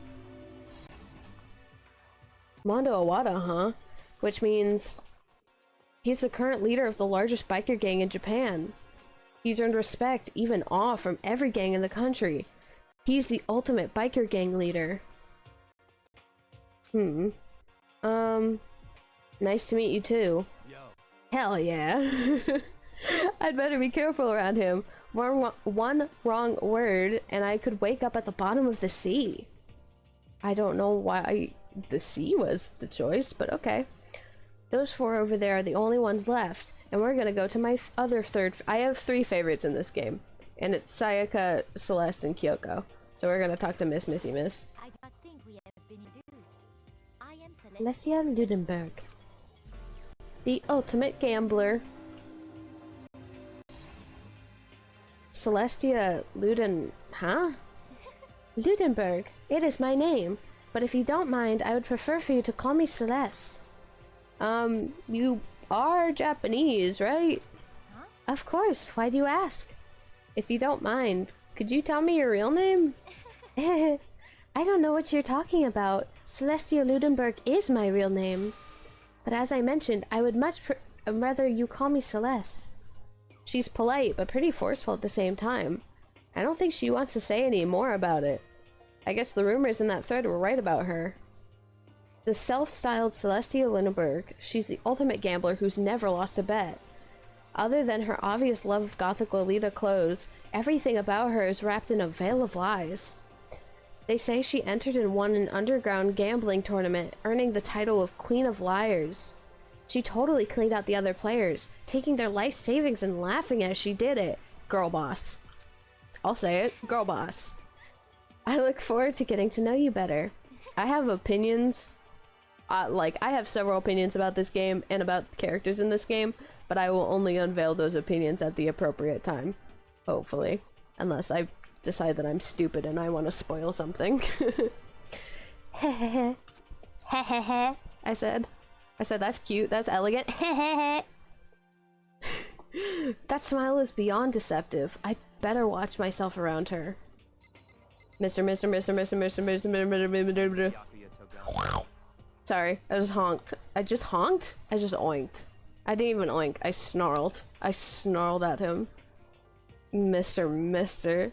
Mondo Owada, huh? Which means he's the current leader of the largest biker gang in Japan. He's earned respect, even awe, from every gang in the country. He's the ultimate biker gang leader. Nice to meet you too. Yo. Hell yeah. I'd better be careful around him. One wrong word and I could wake up at the bottom of the sea. I don't know why the sea was the choice, but okay. Those four over there are the only ones left, and we're gonna go to my other third. I have 3 favorites in this game, and it's Sayaka, Celeste, and Kyoko. So we're gonna talk to Miss Missy Miss. I don't think we Celestia Ludenberg. The ultimate gambler. Celestia huh? Ludenberg. It is my name. But if you don't mind, I would prefer for you to call me Celeste. You are Japanese, right? Huh? Of course. Why do you ask? If you don't mind, could you tell me your real name? I don't know what you're talking about. Celestia Ludenberg is my real name. But as I mentioned, I would much rather you call me Celeste. She's polite, but pretty forceful at the same time. I don't think she wants to say any more about it. I guess the rumors in that thread were right about her. The self-styled Celestia Ludenberg, she's the ultimate gambler who's never lost a bet. Other than her obvious love of gothic Lolita clothes, everything about her is wrapped in a veil of lies. They say she entered and won an underground gambling tournament, earning the title of Queen of Liars. She totally cleaned out the other players, taking their life savings and laughing as she did it. Girl boss. I'll say it. Girl boss. I look forward to getting to know you better. I have opinions. I have several opinions about this game and about the characters in this game, but I will only unveil those opinions at the appropriate time. Hopefully. Unless I decide that I'm stupid and I want to spoil something. I said that's cute, that's elegant. That smile is beyond deceptive. I'd better watch myself around her. Mr. Sorry, I just honked. I just honked? I just oinked. I didn't even oink, I snarled. I snarled at him. Mister.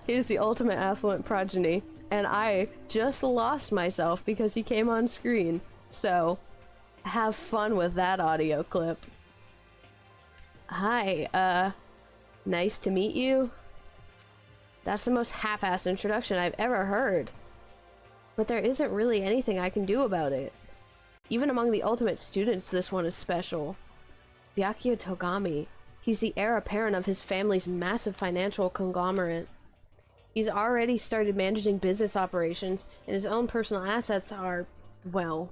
He's the ultimate affluent progeny, and I just lost myself because he came on screen. So, have fun with that audio clip. Hi, nice to meet you. That's the most half-assed introduction I've ever heard. But there isn't really anything I can do about it. Even among the ultimate students, this one is special. Byakuya Togami. He's the heir apparent of his family's massive financial conglomerate. He's already started managing business operations, and his own personal assets are, well,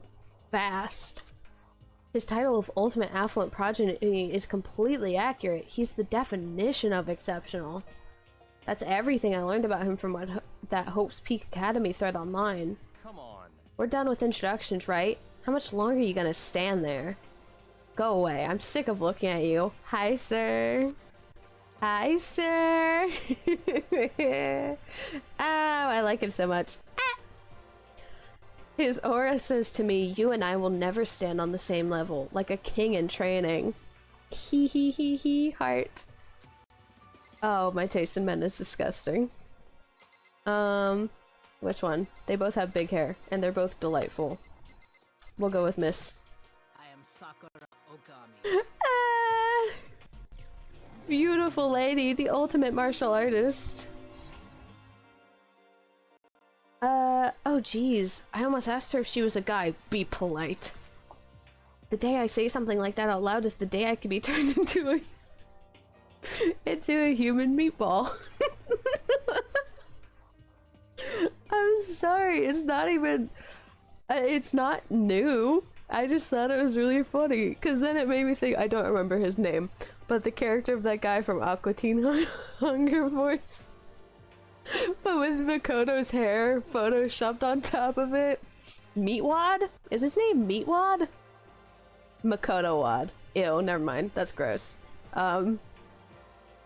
vast. His title of Ultimate Affluent Progeny is completely accurate. He's the definition of exceptional. That's everything I learned about him from that Hope's Peak Academy thread online. Come on. We're done with introductions, right? How much longer are you gonna stand there? Go away. I'm sick of looking at you. Hi, sir. Hi, sir. Oh, I like him so much. Ah! His aura says to me, you and I will never stand on the same level, like a king in training. He, heart. Oh, my taste in men is disgusting. Which one? They both have big hair, and they're both delightful. We'll go with Miss. I am Sakura Okami. Ah, beautiful lady, the ultimate martial artist. Oh geez, I almost asked her if she was a guy. Be polite. The day I say something like that out loud is the day I could be turned into a human meatball. I'm sorry, it's not even... it's not new. I just thought it was really funny, because then it made me think... I don't remember his name, but the character of that guy from Aqua Teen Hunger Force. But with Makoto's hair photoshopped on top of it. Meatwad? Is his name Meatwad? Makoto Wad. Ew, never mind. That's gross.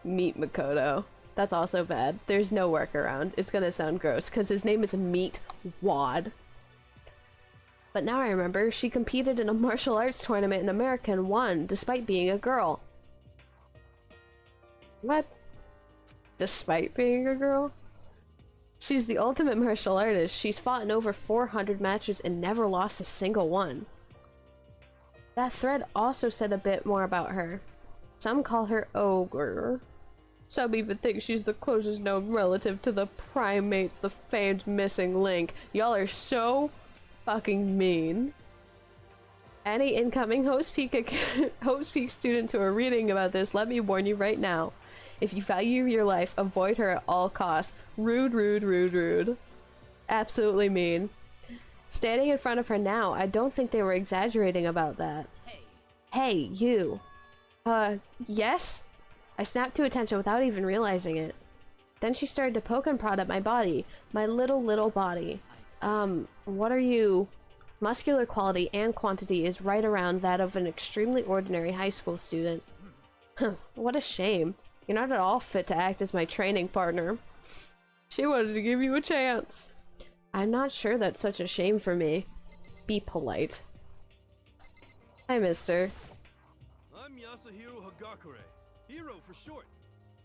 Meat Makoto. That's also bad. There's no workaround. It's gonna sound gross, because his name is Meat Wad. But now I remember, she competed in a martial arts tournament in America and won, despite being a girl. What? Despite being a girl? She's the ultimate martial artist. She's fought in over 400 matches and never lost a single one. That thread also said a bit more about her. Some call her Ogre. Some even think she's the closest known relative to the primates, the famed missing link. Y'all are so fucking mean. Any incoming Hope's Peak students who are reading about this, let me warn you right now. If you value your life, avoid her at all costs. Rude, rude, rude, rude. Absolutely mean. Standing in front of her now, I don't think they were exaggerating about that. Hey, Hey, you. Yes? I snapped to attention without even realizing it. Then she started to poke and prod at my body. My little body. I see. What are you? Muscular quality and quantity is right around that of an extremely ordinary high school student. What a shame. You're not at all fit to act as my training partner. She wanted to give you a chance. I'm not sure that's such a shame for me. Be polite. Hi, mister. I'm Yasuhiro Hero. Hero for short.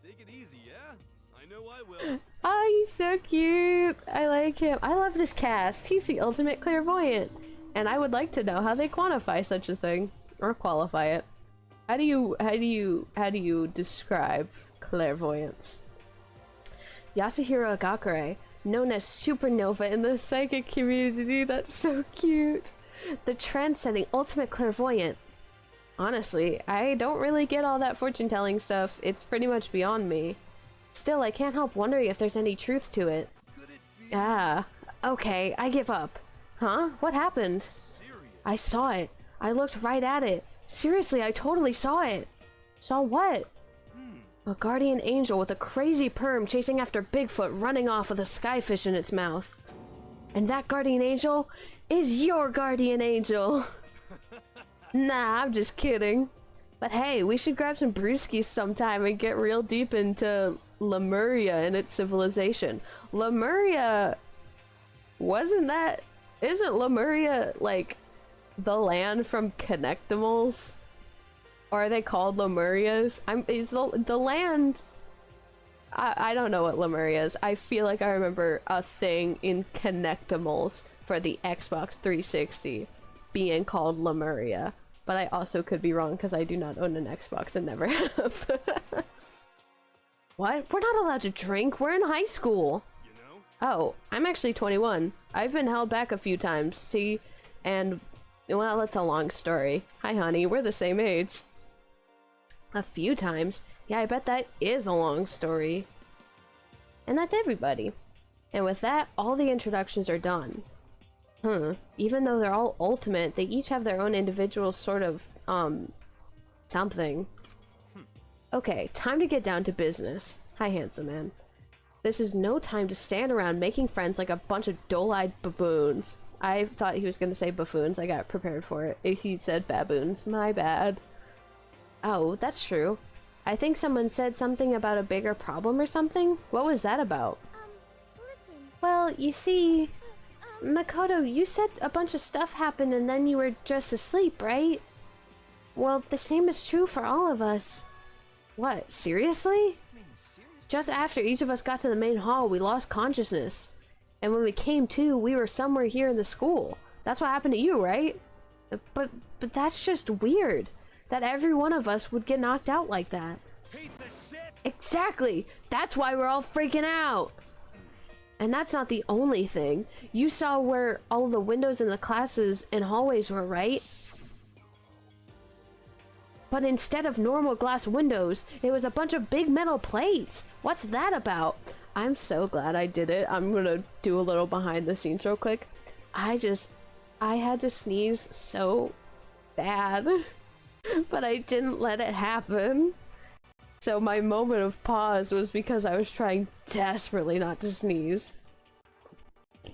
Take it easy, yeah? I know I will. Oh, he's so cute. I like him. I love this cast. He's the ultimate clairvoyant. And I would like to know how they quantify such a thing. Or qualify it. How do you describe clairvoyance? Yasuhiro Hero, known as Supernova in the psychic community. That's so cute. The trend-setting ultimate clairvoyant. Honestly, I don't really get all that fortune-telling stuff. It's pretty much beyond me. Still, I can't help wondering if there's any truth to it. Could it be Ah, okay, I give up. Huh? What happened? serious? I saw it. I looked right at it. Seriously, I totally saw it. Saw what? A guardian angel with a crazy perm chasing after Bigfoot running off with a skyfish in its mouth. And that guardian angel is your guardian angel. Nah, I'm just kidding. But hey, we should grab some brewskis sometime and get real deep into Lemuria and its civilization. Lemuria... Isn't Lemuria, like, the land from Connectimals? Or are they called Lemurias? Is the land... I don't know what Lemuria is. I feel like I remember a thing in Connectimals for the Xbox 360 being called Lemuria. But I also could be wrong because I do not own an Xbox and never have. What? We're not allowed to drink. We're in high school. You know? Oh, I'm actually 21. I've been held back a few times, see? And, well, that's a long story. Hi, honey. We're the same age. A few times? Yeah, I bet that is a long story. And that's everybody. And with that, all the introductions are done. Even though they're all ultimate, they each have their own individual sort of, something. Okay, time to get down to business. Hi, handsome man. This is no time to stand around making friends like a bunch of dull-eyed baboons. I thought he was gonna say buffoons. I got prepared for it. He said baboons. My bad. Oh, that's true. I think someone said something about a bigger problem or something. What was that about? Listen. Well, you see... Makoto, you said a bunch of stuff happened and then you were just asleep, right? Well, the same is true for all of us. What, seriously? I mean, seriously? Just after each of us got to the main hall, we lost consciousness. And when we came to, we were somewhere here in the school. That's what happened to you, right? But that's just weird. That every one of us would get knocked out like that. Piece of shit! Exactly! That's why we're all freaking out! And that's not the only thing. You saw where all the windows in the classes and hallways were, right? But instead of normal glass windows, it was a bunch of big metal plates. What's that about? I'm so glad I did it. I'm gonna do a little behind the scenes real quick. I had to sneeze so bad, but I didn't let it happen. So my moment of pause was because I was trying desperately not to sneeze. Are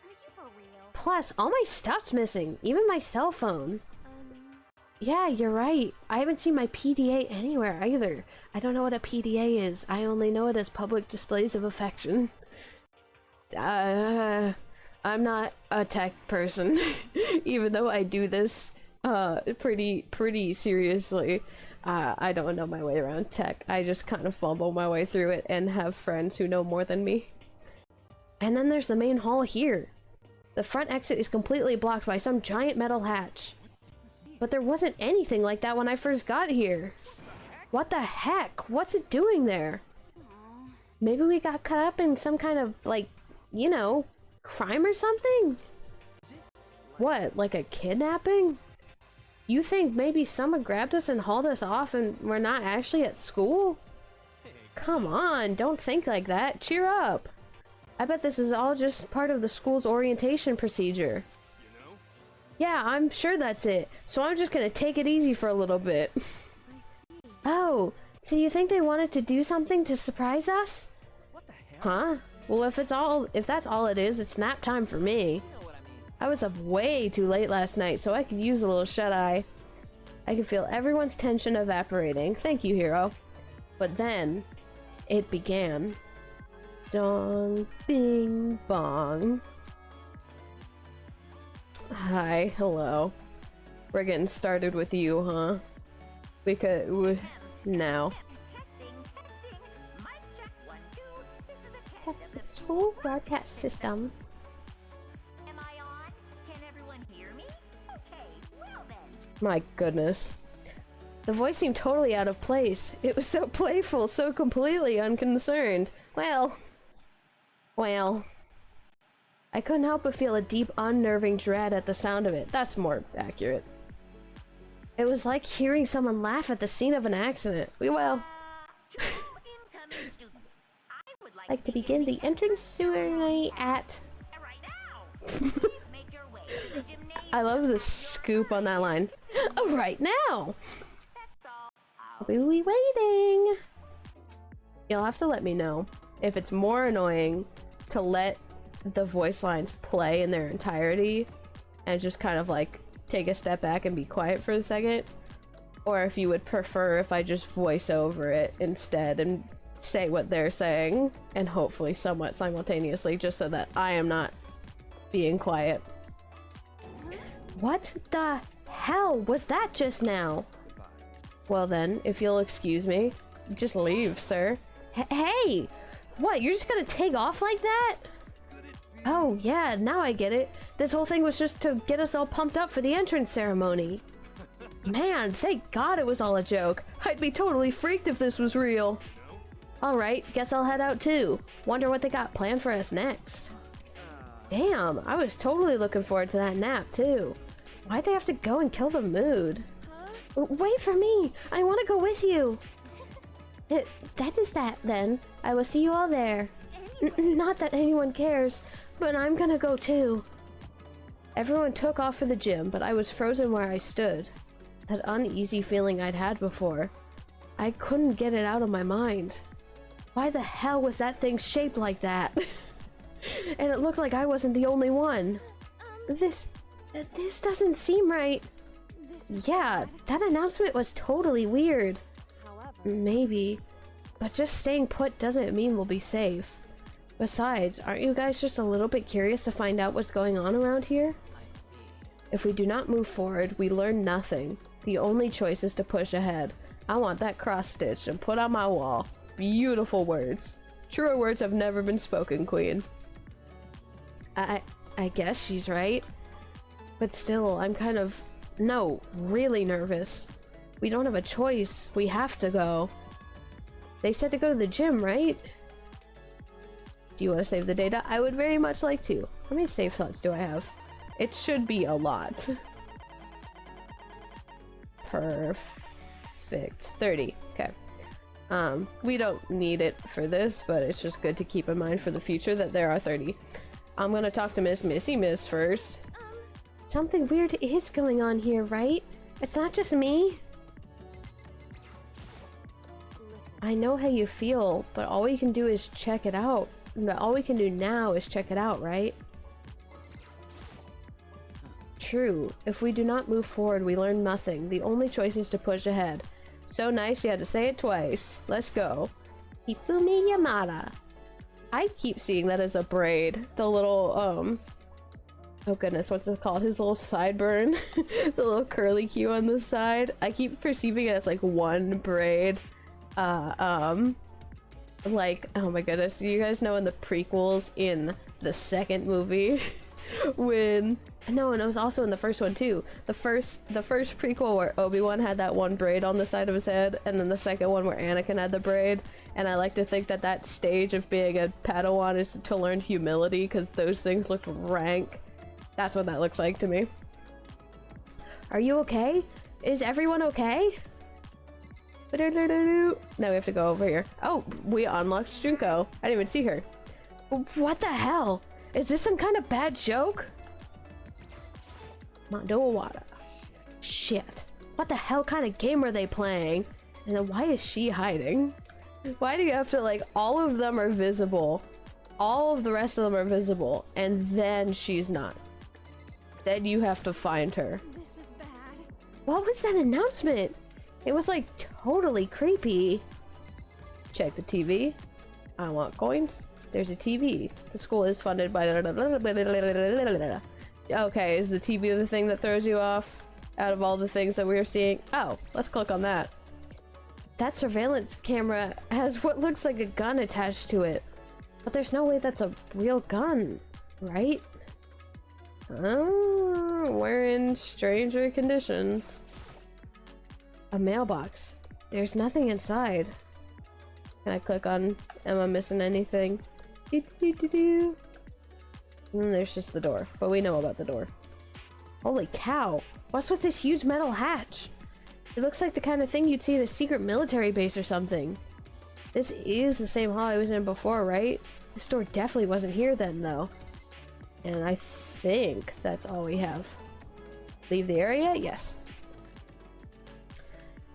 you for real? Plus, all my stuff's missing, even my cell phone. Yeah, you're right. I haven't seen my PDA anywhere either. I don't know what a PDA is. I only know it as public displays of affection. I'm not a tech person, even though I do this pretty seriously. I don't know my way around tech. I just kind of fumble my way through it and have friends who know more than me. And then there's the main hall here. The front exit is completely blocked by some giant metal hatch. But there wasn't anything like that when I first got here. What the heck? What's it doing there? Maybe we got caught up in some kind of, like, you know, crime or something? What, like a kidnapping? You think maybe someone grabbed us and hauled us off and we're not actually at school? Come on, don't think like that. Cheer up. I bet this is all just part of the school's orientation procedure. You know? Yeah, I'm sure that's it. So I'm just gonna take it easy for a little bit. I see. Oh, so you think they wanted to do something to surprise us? What the hell? Huh? Well, if that's all it is, it's nap time for me. You know what I mean. I was up way too late last night, so I could use a little shut-eye. I could feel everyone's tension evaporating. Thank you, Hero. But then, it began. Dong, bing, bong. Hi, hello. We're getting started with you, huh? Now. Test the school broadcast system. Am I on? Can everyone hear me? Okay, well then. My goodness. The voice seemed totally out of place. It was so playful, so completely unconcerned. Well. I couldn't help but feel a deep, unnerving dread at the sound of it. That's more accurate. It was like hearing someone laugh at the scene of an accident. Incoming students. I would Like to begin the entrance ceremony at... right now. Please make your way to the gymnasium. I love the scoop on that line. Oh, right now! That's all. I'll be waiting! You'll have to let me know if it's more annoying to let the voice lines play in their entirety and just kind of like take a step back and be quiet for a second, or if you would prefer if I just voice over it instead and say what they're saying, and hopefully somewhat simultaneously, just so that I am not being quiet. What the hell was that just now? Well then, if you'll excuse me, just leave, sir. Hey! What, you're just gonna take off like that? Oh, yeah, now I get it. This whole thing was just to get us all pumped up for the entrance ceremony. Man, thank God it was all a joke. I'd be totally freaked if this was real. Alright, guess I'll head out too. Wonder what they got planned for us next. Damn, I was totally looking forward to that nap too. Why'd they have to go and kill the mood? Wait for me! I want to go with you! That is that, then. I will see you all there. Not that anyone cares, but I'm gonna go too. Everyone took off for the gym, but I was frozen where I stood. That uneasy feeling I'd had before. I couldn't get it out of my mind. Why the hell was that thing shaped like that? And it looked like I wasn't the only one. This doesn't seem right. Yeah, that announcement was totally weird. However, Maybe. But just staying put doesn't mean we'll be safe. Besides, aren't you guys just a little bit curious to find out what's going on around here? I see. If we do not move forward, we learn nothing. The only choice is to push ahead. I want that cross-stitched and put on my wall. Beautiful words. Truer words have never been spoken, Queen. I guess she's right. But still, I'm kind of... No, really nervous. We don't have a choice. We have to go. They said to go to the gym, right? Do you want to save the data? I would very much like to. How many save slots do I have? It should be a lot. Perfect. 30. Okay. We don't need it for this, but it's just good to keep in mind for the future that there are 30. I'm gonna talk to Miss Miss first. Something weird is going on here, right? It's not just me. I know how you feel, but all we can do is check it out. All we can do now is check it out, right? True. If we do not move forward, we learn nothing. The only choice is to push ahead. So nice you had to say it twice. Let's go. Hifumi Yamada. I keep seeing that as a braid. The little, oh goodness, what's it called? His little sideburn. The little curly Q on the side. I keep perceiving it as like one braid. Like, oh my goodness, you guys know in the prequels in the second movie when... No, and it was also in the first one too. The first prequel where Obi-Wan had that one braid on the side of his head, and then the second one where Anakin had the braid. And I like to think that that stage of being a Padawan is to learn humility, because those things looked rank. That's what that looks like to me. Are you okay? Is everyone okay? Now we have to go over here. Oh, we unlocked Junko. I didn't even see her. What the hell? Is this some kind of bad joke? Mondo Awada. Shit. What the hell kind of game are they playing? And then why is she hiding? Why do you have to, like, all of them are visible. All of the rest of them are visible. And then she's not. Then you have to find her. This is bad. What was that announcement? It was, like, totally creepy. Check the TV. I want coins. There's a TV. The school is funded by... Okay, is the TV the thing that throws you off out of all the things that we were seeing? Oh, let's click on that. That surveillance camera has what looks like a gun attached to it. But there's no way that's a real gun, right? Oh, we're in stranger conditions. A mailbox. There's nothing inside. Can I click on, am I missing anything? And there's just the door, but we know about the door. Holy cow, what's with this huge metal hatch? It looks like the kind of thing you'd see in a secret military base or something. This is the same hall I was in before, right? This door definitely wasn't here then, though. And I think that's all we have. Leave the area? Yes.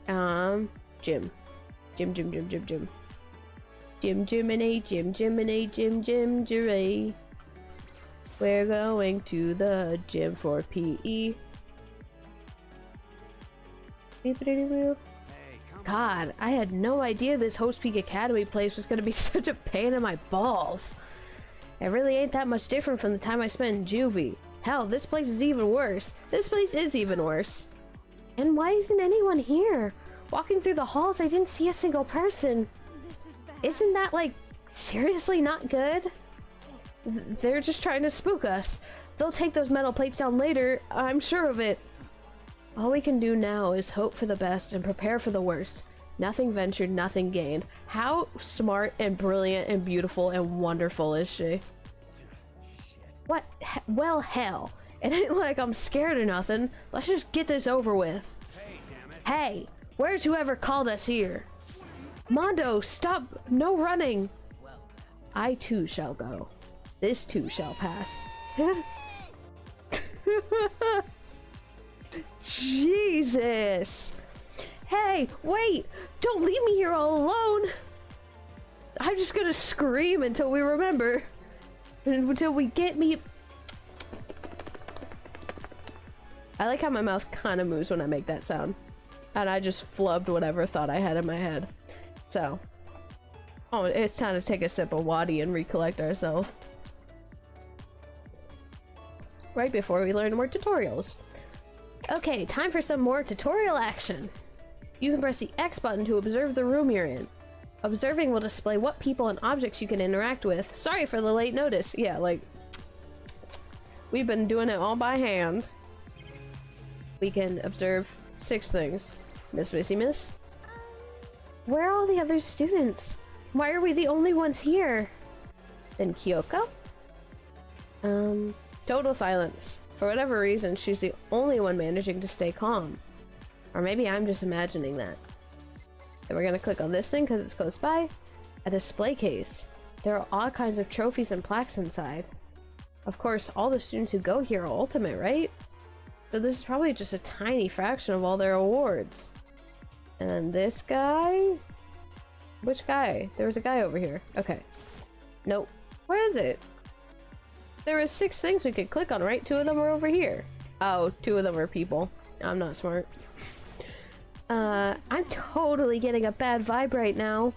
Gym. Gym. Gym, Jiminy. We're going to the gym for PE. God, I had no idea this Host Peak Academy place was gonna be such a pain in my balls. It really ain't that much different from the time I spent in juvie. Hell, this place is even worse. This place is even worse. And why isn't anyone here? Walking through the halls, I didn't see a single person. This is bad. Isn't that, like, seriously not good? They're just trying to spook us. They'll take those metal plates down later, I'm sure of it. All we can do now is hope for the best and prepare for the worst. Nothing ventured, nothing gained. How smart and brilliant and beautiful and wonderful is she? What? Well, hell. It ain't like I'm scared or nothing. Let's just get this over with. Hey, damn it. Hey, where's whoever called us here? Mondo, stop! No running! Well, I too shall go. This too shall pass. Jesus! Hey, wait! Don't leave me here all alone! I'm just gonna scream until we remember. Until we get me... I like how my mouth kind of moves when I make that sound. And I just flubbed whatever thought I had in my head. So. Oh, it's time to take a sip of VOD and recollect ourselves. Right before we learn more tutorials. Okay, time for some more tutorial action. You can press the X button to observe the room you're in. Observing will display what people and objects you can interact with. Sorry for the late notice. Yeah, like, we've been doing it all by hand. We can observe 6 things. Miss Missy Miss? Where are all the other students? Why are we the only ones here? Then Kyoko? Total silence. For whatever reason, she's the only one managing to stay calm. Or maybe I'm just imagining that. Then we're gonna click on this thing because it's close by. A display case. There are all kinds of trophies and plaques inside. Of course, all the students who go here are ultimate, right? So this is probably just a tiny fraction of all their awards. And then this guy? Which guy? There was a guy over here. Okay. Nope. Where is it? There were 6 things we could click on, right? 2 of them are over here. Oh, 2 of them are people. I'm not smart. I'm totally getting a bad vibe right now.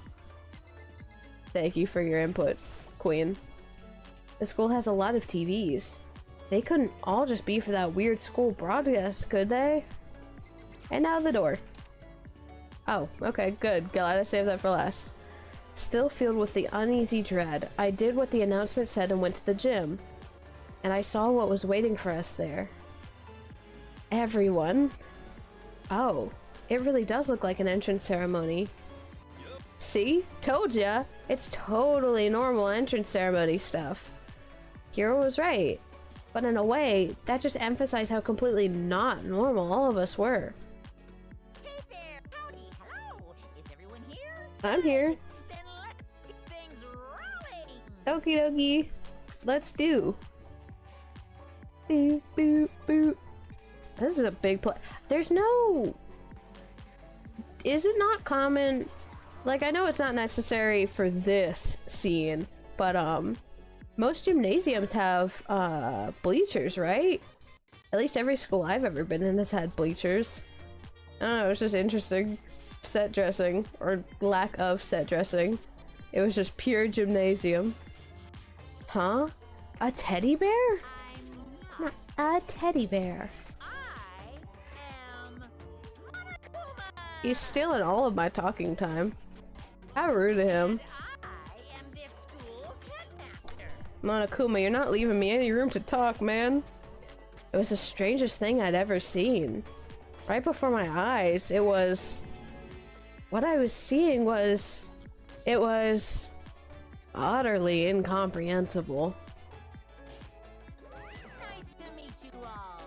Thank you for your input, Queen. The school has a lot of TVs. They couldn't all just be for that weird school broadcast, could they? And now the door. Oh, okay, good. Glad I saved that for last. Still filled with the uneasy dread, I did what the announcement said and went to the gym. And I saw what was waiting for us there. Everyone. Oh, it really does look like an entrance ceremony. See? Told ya! It's totally normal entrance ceremony stuff. Hero was right. But in a way, that just emphasized how completely not normal all of us were. hey there! Howdy! Hello! Is everyone here? I'm here. Then let's get things rolling! Okie dokie. Let's do. Boop, boop, boop. This is a big play. There's no... Is it not common? Like, I know it's not necessary for this scene, but, most gymnasiums have, bleachers, right? At least every school I've ever been in has had bleachers. I don't know, it's just interesting. Set dressing, or lack of set dressing. It was just pure gymnasium. Huh? A teddy bear? A teddy bear. I am Monokuma. He's stealing all of my talking time. How rude of him. I am this school's headmaster. Monokuma, you're not leaving me any room to talk, man. It was the strangest thing I'd ever seen. Right before my eyes, it was... What I was seeing was... It was... utterly incomprehensible. Nice to meet you all.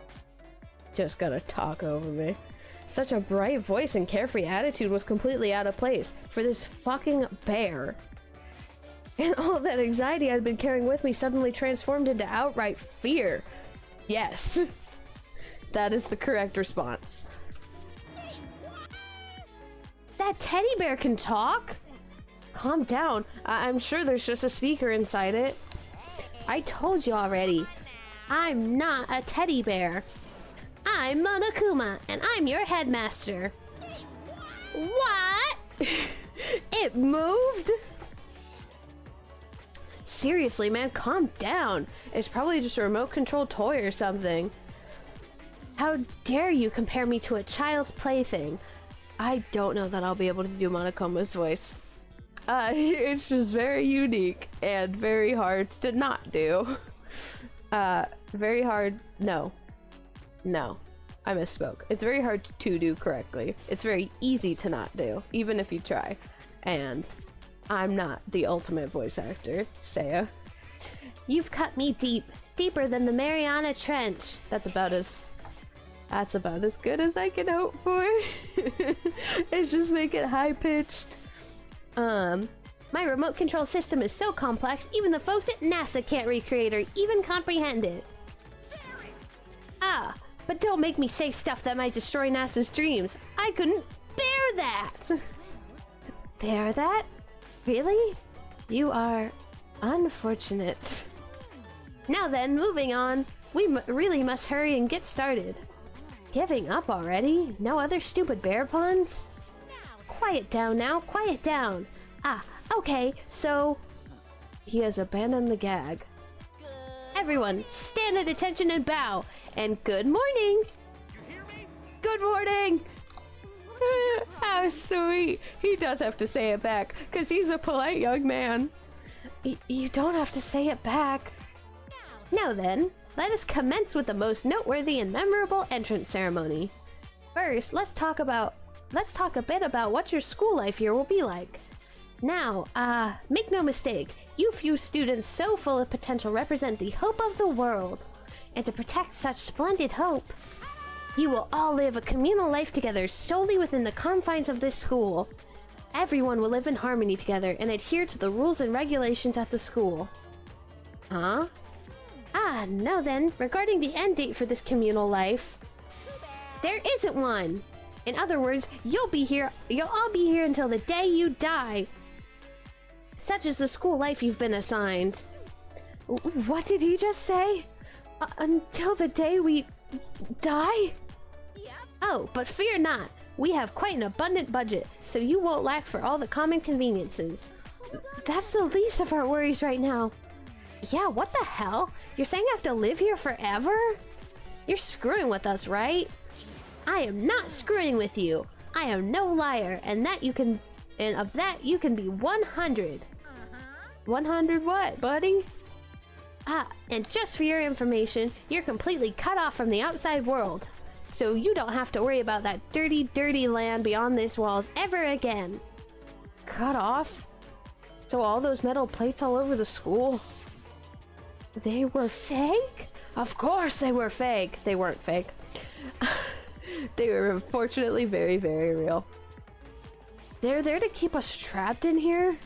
Just gonna talk over me. Such a bright voice and carefree attitude was completely out of place for this fucking bear. And all that anxiety I'd been carrying with me suddenly transformed into outright fear. Yes. That is the correct response. That teddy bear can talk? Calm down. I'm sure there's just a speaker inside it. I told you already. I'm not a teddy bear. I'm Monokuma, and I'm your headmaster. What? It moved? Seriously, man, calm down. It's probably just a remote-controlled toy or something. How dare you compare me to a child's plaything? I don't know that I'll be able to do Monokuma's voice. It's just very unique and very hard to not do. Very hard. No, I misspoke. It's very hard to do correctly. It's very easy to not do, even if you try. And I'm not the ultimate voice actor, Saya. You've cut me deep, deeper than the Mariana Trench. That's about as good as I can hope for. It's just make it high pitched. My remote control system is so complex, even the folks at NASA can't recreate or even comprehend it. Ah, but don't make me say stuff that might destroy NASA's dreams. I couldn't bear that! Bear that? Really? You are unfortunate. Now then, moving on. We really must hurry and get started. Giving up already? No other stupid bear puns? Quiet down now, quiet down. Ah, okay, so... He has abandoned the gag. Everyone, stand at attention and bow. And good morning! You hear me? Good morning! How sweet! He does have to say it back, because he's a polite young man. You don't have to say it back. Now then, let us commence with the most noteworthy and memorable entrance ceremony. First, let's talk a bit about what your school life here will be like. Now, make no mistake, you few students so full of potential represent the hope of the world. And to protect such splendid hope, you will all live a communal life together solely within the confines of this school. Everyone will live in harmony together and adhere to the rules and regulations at the school. Huh? Ah, now then, regarding the end date for this communal life, there isn't one. In other words, you'll all be here until the day you die. Such is the school life you've been assigned. What did he just say? Until the day we die? Yep. Oh, but fear not. We have quite an abundant budget, so you won't lack for all the common conveniences. That's the least of our worries right now. Yeah, what the hell? You're saying I have to live here forever? You're screwing with us, right? I am not screwing with you. I am no liar, and of that you can be 100. 100 what, buddy? Ah, and just for your information, you're completely cut off from the outside world. So you don't have to worry about that dirty, dirty land beyond these walls ever again. Cut off? So all those metal plates all over the school, they were fake? Of course they were fake. They weren't fake. They were unfortunately very, very real. They're there to keep us trapped in here?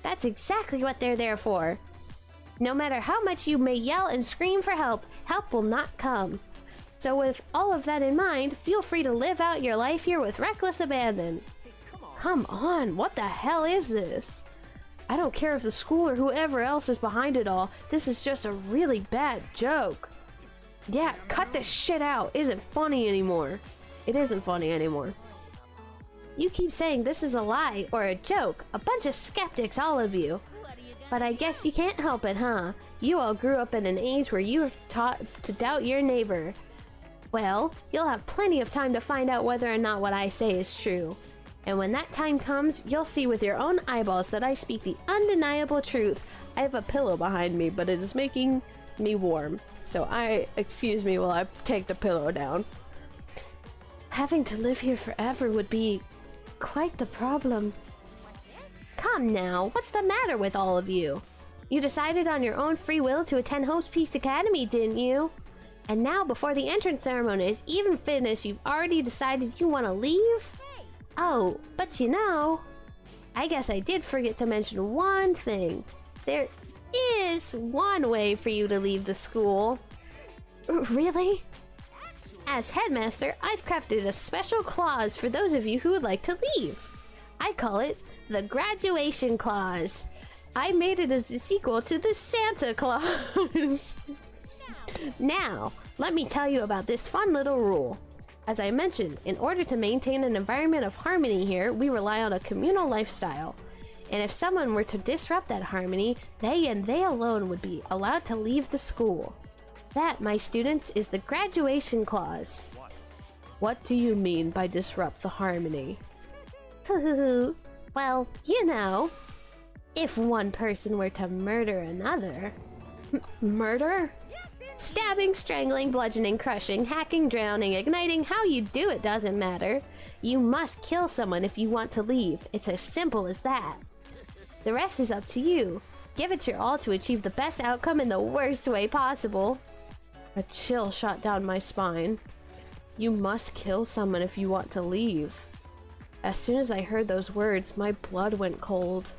That's exactly what they're there for. No matter how much you may yell and scream for help, help will not come. So with all of that in mind, feel free to live out your life here with reckless abandon. Hey, come on. Come on, what the hell is this? I don't care if the school or whoever else is behind it all, this is just a really bad joke. Yeah, cut this shit out. Isn't funny anymore. It isn't funny anymore. You keep saying this is a lie or a joke. A bunch of skeptics, all of you. But I guess you can't help it, huh? You all grew up in an age where you were taught to doubt your neighbor. Well, you'll have plenty of time to find out whether or not what I say is true. And when that time comes, you'll see with your own eyeballs that I speak the undeniable truth. I have a pillow behind me, but it is making me warm. So excuse me while I take the pillow down. Having to live here forever would be quite the problem. Come now, what's the matter with all of you? You decided on your own free will to attend Hope's Peaks Academy, didn't you? And now, before the entrance ceremony is even finished, you've already decided you want to leave? Oh, but you know, I guess I did forget to mention one thing. There is one way for you to leave the school. Really? As headmaster, I've crafted a special clause for those of you who would like to leave. I call it the graduation clause. I made it as a sequel to the Santa Claus. Now, let me tell you about this fun little rule. As I mentioned, in order to maintain an environment of harmony here, we rely on a communal lifestyle. And if someone were to disrupt that harmony, they and they alone would be allowed to leave the school. That, my students, is the graduation clause. What do you mean by disrupt the harmony? Well, you know, if one person were to murder another... Murder? Stabbing, strangling, bludgeoning, crushing, hacking, drowning, igniting, how you do it doesn't matter. You must kill someone if you want to leave. It's as simple as that. The rest is up to you. Give it your all to achieve the best outcome in the worst way possible. A chill shot down my spine. You must kill someone if you want to leave. As soon as I heard those words, my blood went cold.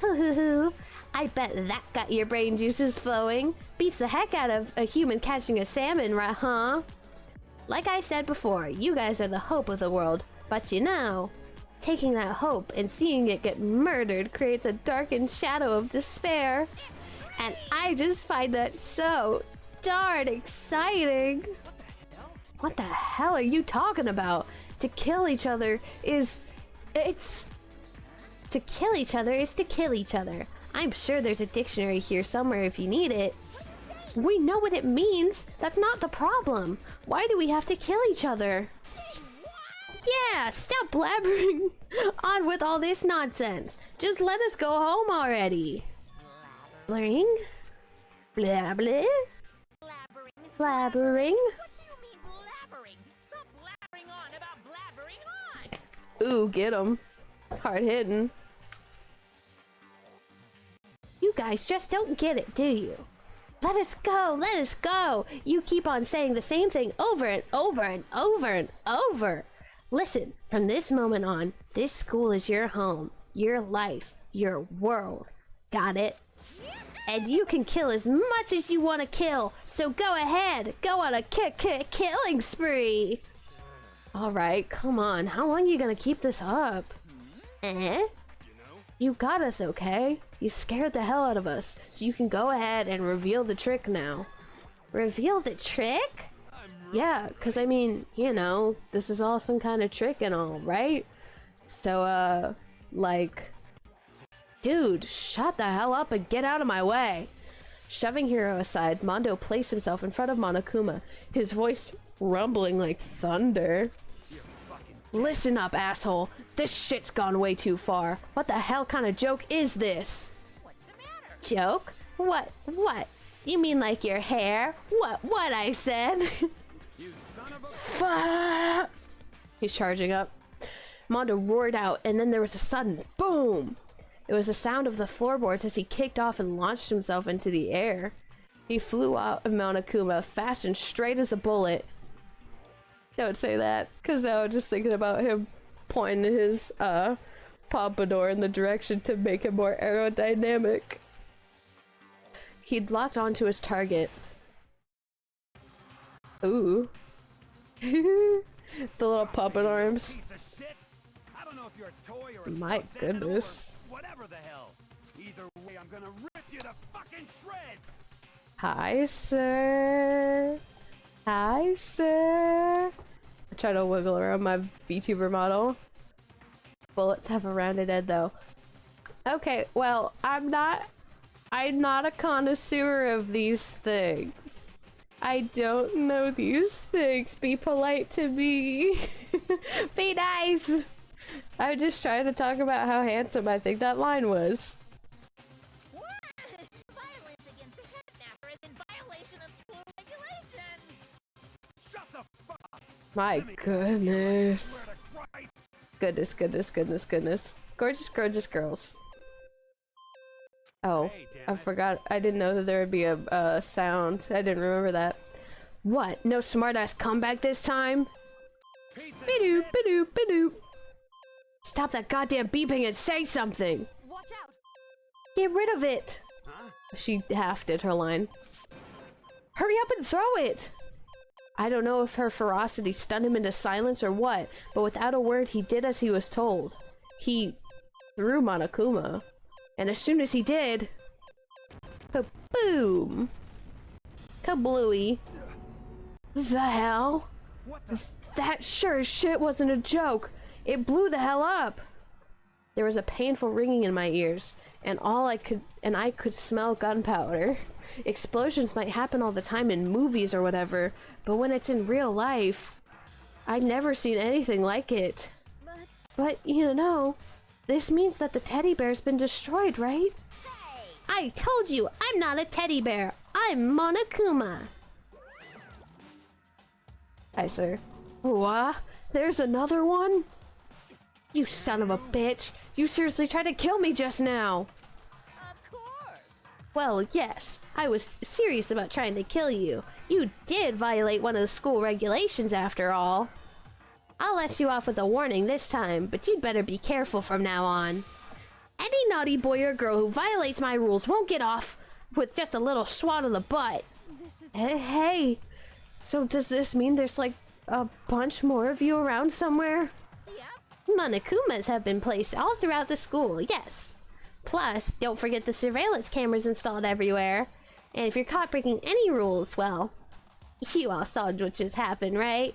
I bet that got your brain juices flowing. Beats the heck out of a human catching a salmon, right, huh? Like I said before, you guys are the hope of the world. But you know, taking that hope and seeing it get murdered creates a darkened shadow of despair. And I just find that so darn exciting. What the hell are you talking about? To kill each other is... To kill each other is to kill each other. I'm sure there's a dictionary here somewhere if you need it. We know what it means. That's not the problem. Why do we have to kill each other? Yeah, stop blabbering on with all this nonsense. Just let us go home already. Blabbering? Blah blah? Blabbering? What do you mean blabbering? Stop blabbering on about blabbering on! Ooh, get him. Hard hitting. You guys just don't get it, do you? Let us go, let us go. You keep on saying the same thing over and over and over and over. Listen, from this moment on, this school is your home, your life, your world. Got it? And you can kill as much as you want to kill, so go ahead, go on a killing spree. All right, come on, how long are you gonna keep this up? You got us, okay? You scared the hell out of us, so you can go ahead and reveal the trick now. Reveal the trick? Yeah, because I mean, you know, this is all some kind of trick and all, right? So, like... Dude, shut the hell up and get out of my way! Shoving Hiro aside, Mondo placed himself in front of Monokuma, his voice rumbling like thunder. Listen up, asshole! This shit's gone way too far. What the hell kind of joke is this? What's the matter? Joke? What? You mean like your hair? What I said? You son of a... Fuck! He's charging up. Mondo roared out, and then there was a sudden boom! It was the sound of the floorboards as he kicked off and launched himself into the air. He flew out of Monokuma, fast and straight as a bullet. Don't say that, because I was just thinking about him pointing his pompadour in the direction to make him more aerodynamic. He'd locked onto his target. Ooh. The little puppet arms. Piece of shit. I don't know if you're a toy or a My stuffed animal or goodness. whatever the hell. Either way, I'm gonna rip you to fucking shreds. Hi, sir. Hi, sir. I try to wiggle around my VTuber model. Bullets have a rounded head, though. Okay, well, I'm not a connoisseur of these things. I don't know these things. Be polite to me. Be nice. I'm just trying to talk about how handsome I think that line was. What? Violence against the headmaster is in violation of school regulations. Shut the fuck up. My goodness. Swear to Christ. Goodness, goodness, goodness, goodness. Gorgeous, gorgeous girls. Oh, Hey, damn I it. forgot. I didn't know that there would be a sound. I didn't remember that. What? No smartass comeback this time? Piece of Bidoo, shit. bidoo, bidoo. Stop that goddamn beeping and say something! Watch out. Get rid of it! Huh? She half did her line. Hurry up and throw it! I don't know if her ferocity stunned him into silence or what, but without a word he did as he was told. He threw Monokuma. And as soon as he did... Kaboom! Kablooey. The hell? What the? That sure as shit wasn't a joke. It blew the hell up. There was a painful ringing in my ears, and I could smell gunpowder. Explosions might happen all the time in movies or whatever, but when it's in real life, I'd never seen anything like it. But you know, this means that the teddy bear's been destroyed, right? Hey. I told you, I'm not a teddy bear. I'm Monokuma. Hi, sir. What? There's another one? You son of a bitch. You seriously tried to kill me just now. Of course. Well, yes. I was serious about trying to kill you. You did violate one of the school regulations after all. I'll let you off with a warning this time, but you'd better be careful from now on. Any naughty boy or girl who violates my rules won't get off with just a little swat on the butt. This is Hey, so does this mean there's like a bunch more of you around somewhere? Yep. Monokumas have been placed all throughout the school, yes. Plus, don't forget the surveillance cameras installed everywhere. And if you're caught breaking any rules, well, you all saw what just happened, right?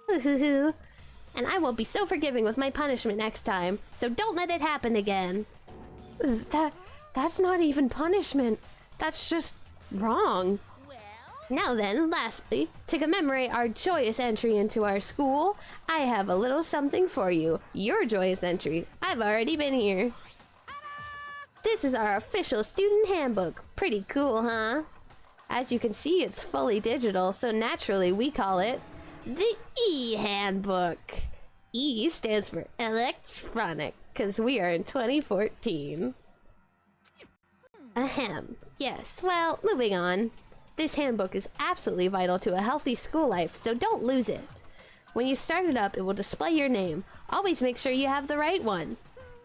And I won't be so forgiving with my punishment next time, so don't let it happen again. That's not even punishment. That's just wrong. Well, Now then, lastly, to commemorate our joyous entry into our school, I have a little something for you. Your joyous entry. I've already been here. This is our official student handbook. Pretty cool, huh? As you can see, it's fully digital, so naturally we call it the E-Handbook. E stands for electronic, because we are in 2014. Ahem. Yes, well, moving on. This handbook is absolutely vital to a healthy school life, so don't lose it. When you start it up, it will display your name. Always make sure you have the right one.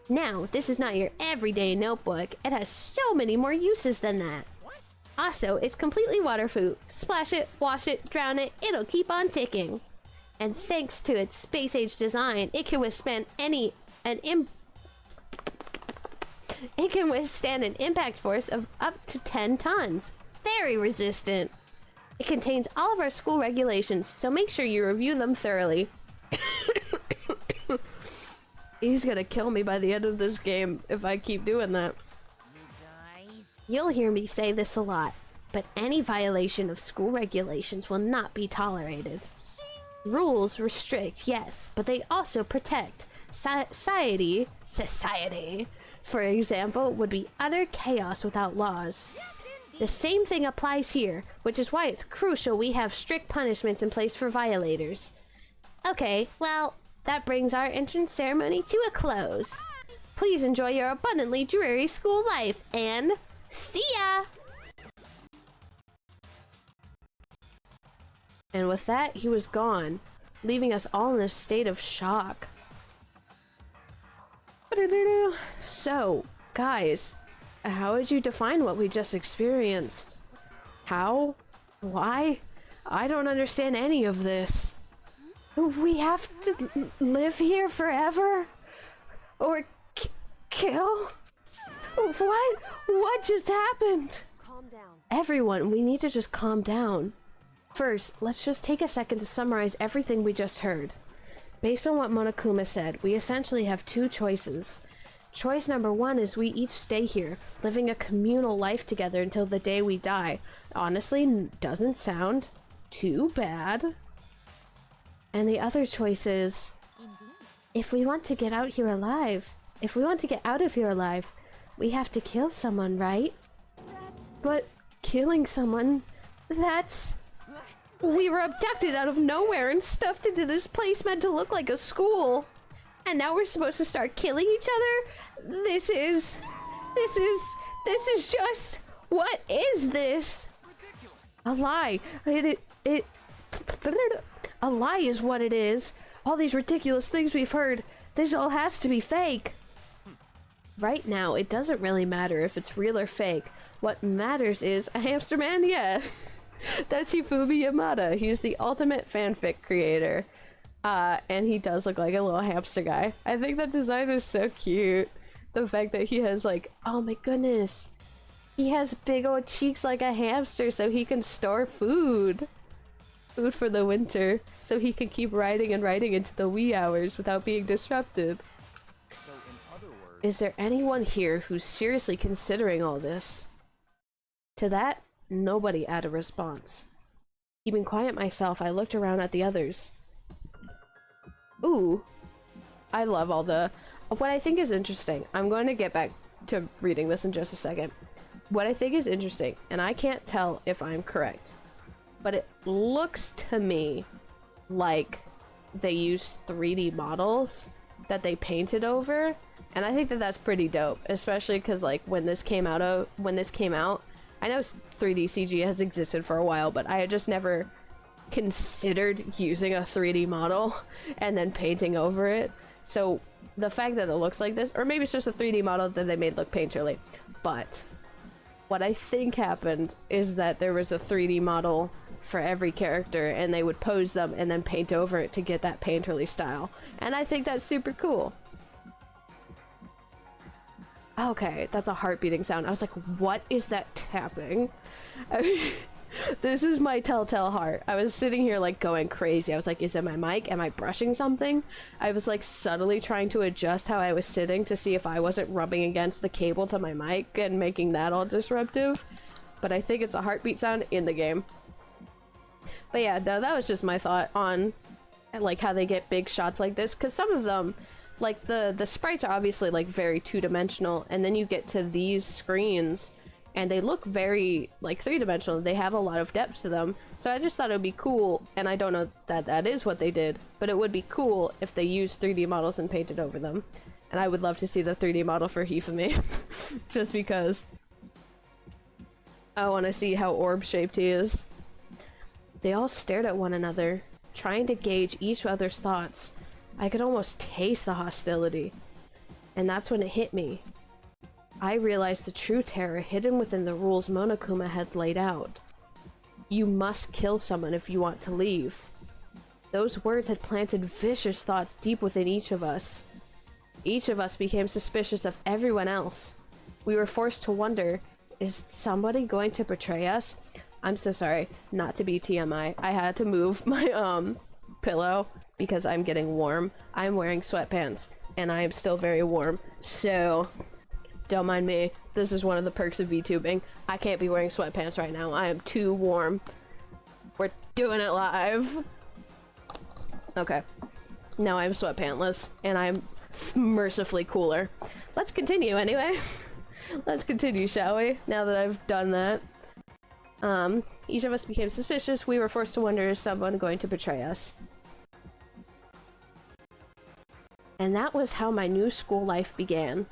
Now, this is not your everyday notebook. It has so many more uses than that. Also, it's completely waterproof. Splash it, wash it, drown it, it'll keep on ticking. And thanks to its space-age design, it can withstand an impact force of up to 10 tons. Very resistant. It contains all of our school regulations, so make sure you review them thoroughly. He's gonna kill me by the end of this game if I keep doing that. you guys. You'll hear me say this a lot, but any violation of school regulations will not be tolerated. Rules restrict, yes, but they also protect. Society, for example, would be utter chaos without laws. The same thing applies here, which is why it's crucial we have strict punishments in place for violators. Okay, well, that brings our entrance ceremony to a close. Please enjoy your abundantly dreary school life, and see ya! And with that, he was gone, leaving us all in a state of shock. So, guys, how would you define what we just experienced? How? Why? I don't understand any of this. We have to live here forever? Or kill? What? What just happened? Calm down. Everyone, we need to just calm down. First, let's just take a second to summarize everything we just heard. Based on what Monokuma said, we essentially have two choices. Choice number one is we each stay here, living a communal life together until the day we die. Honestly, doesn't sound too bad. And the other choice is, if we want to get out here alive, if we want to get out of here alive, we have to kill someone, right? But killing someone, that's... We were abducted out of nowhere and stuffed into this place meant to look like a school. And now we're supposed to start killing each other? This is just... What is this? A lie. A lie is what it is. All these ridiculous things we've heard, this all has to be fake. Right now, it doesn't really matter if it's real or fake. What matters is a hamster man, yeah. That's Hifumi Yamada. He's the ultimate fanfic creator. And he does look like a little hamster guy. I think that design is so cute. The fact that he has like, oh my goodness. He has big old cheeks like a hamster so he can store food. Food for the winter. So he can keep writing and writing into the wee hours without being disrupted. So in other words... Is there anyone here who's seriously considering all this? To that, nobody had a response. Keeping quiet myself, I looked around at the others. Ooh. I love all the... What I think is interesting, I'm going to get back to reading this in just a second. What I think is interesting, and I can't tell if I'm correct, but it looks to me like they used 3D models that they painted over, and I think that that's pretty dope, especially because like when this came out, I know 3D CG has existed for a while, but I had just never considered using a 3D model and then painting over it. So the fact that it looks like this, or maybe it's just a 3D model that they made look painterly, but what I think happened is that there was a 3D model for every character and they would pose them and then paint over it to get that painterly style. And I think that's super cool. Okay, that's a heart beating sound. I was like, what is that tapping? This is my telltale heart. I was sitting here like going crazy. I was like, is it my mic? Am I brushing something? I was like subtly trying to adjust how I was sitting to see if I wasn't rubbing against the cable to my mic and making that all disruptive. But I think it's a heartbeat sound in the game. But yeah, no, that was just my thought on like how they get big shots like this. Because some of them, like the sprites are obviously like very two-dimensional, and then you get to these screens and they look very like three-dimensional. They have a lot of depth to them. So I just thought it would be cool, and I don't know that that is what they did, but it would be cool if they used 3D models and painted over them. And I would love to see the 3D model for Hifumi. Just because I want to see how orb-shaped he is. They all stared at one another, trying to gauge each other's thoughts. I could almost taste the hostility. And that's when it hit me. I realized the true terror hidden within the rules Monokuma had laid out. You must kill someone if you want to leave. Those words had planted vicious thoughts deep within each of us. Each of us became suspicious of everyone else. We were forced to wonder, is somebody going to betray us? I'm so sorry, not to be TMI. I had to move my pillow because I'm getting warm. I'm wearing sweatpants and I am still very warm, so don't mind me. This is one of the perks of VTubing. I can't be wearing sweatpants right now. I am too warm. We're doing it live. Okay. Now I'm sweatpantless and I'm mercifully cooler. Let's continue anyway. Let's continue, shall we? Now that I've done that. Each of us became suspicious. We were forced to wonder, is someone going to betray us? And that was how my new school life began.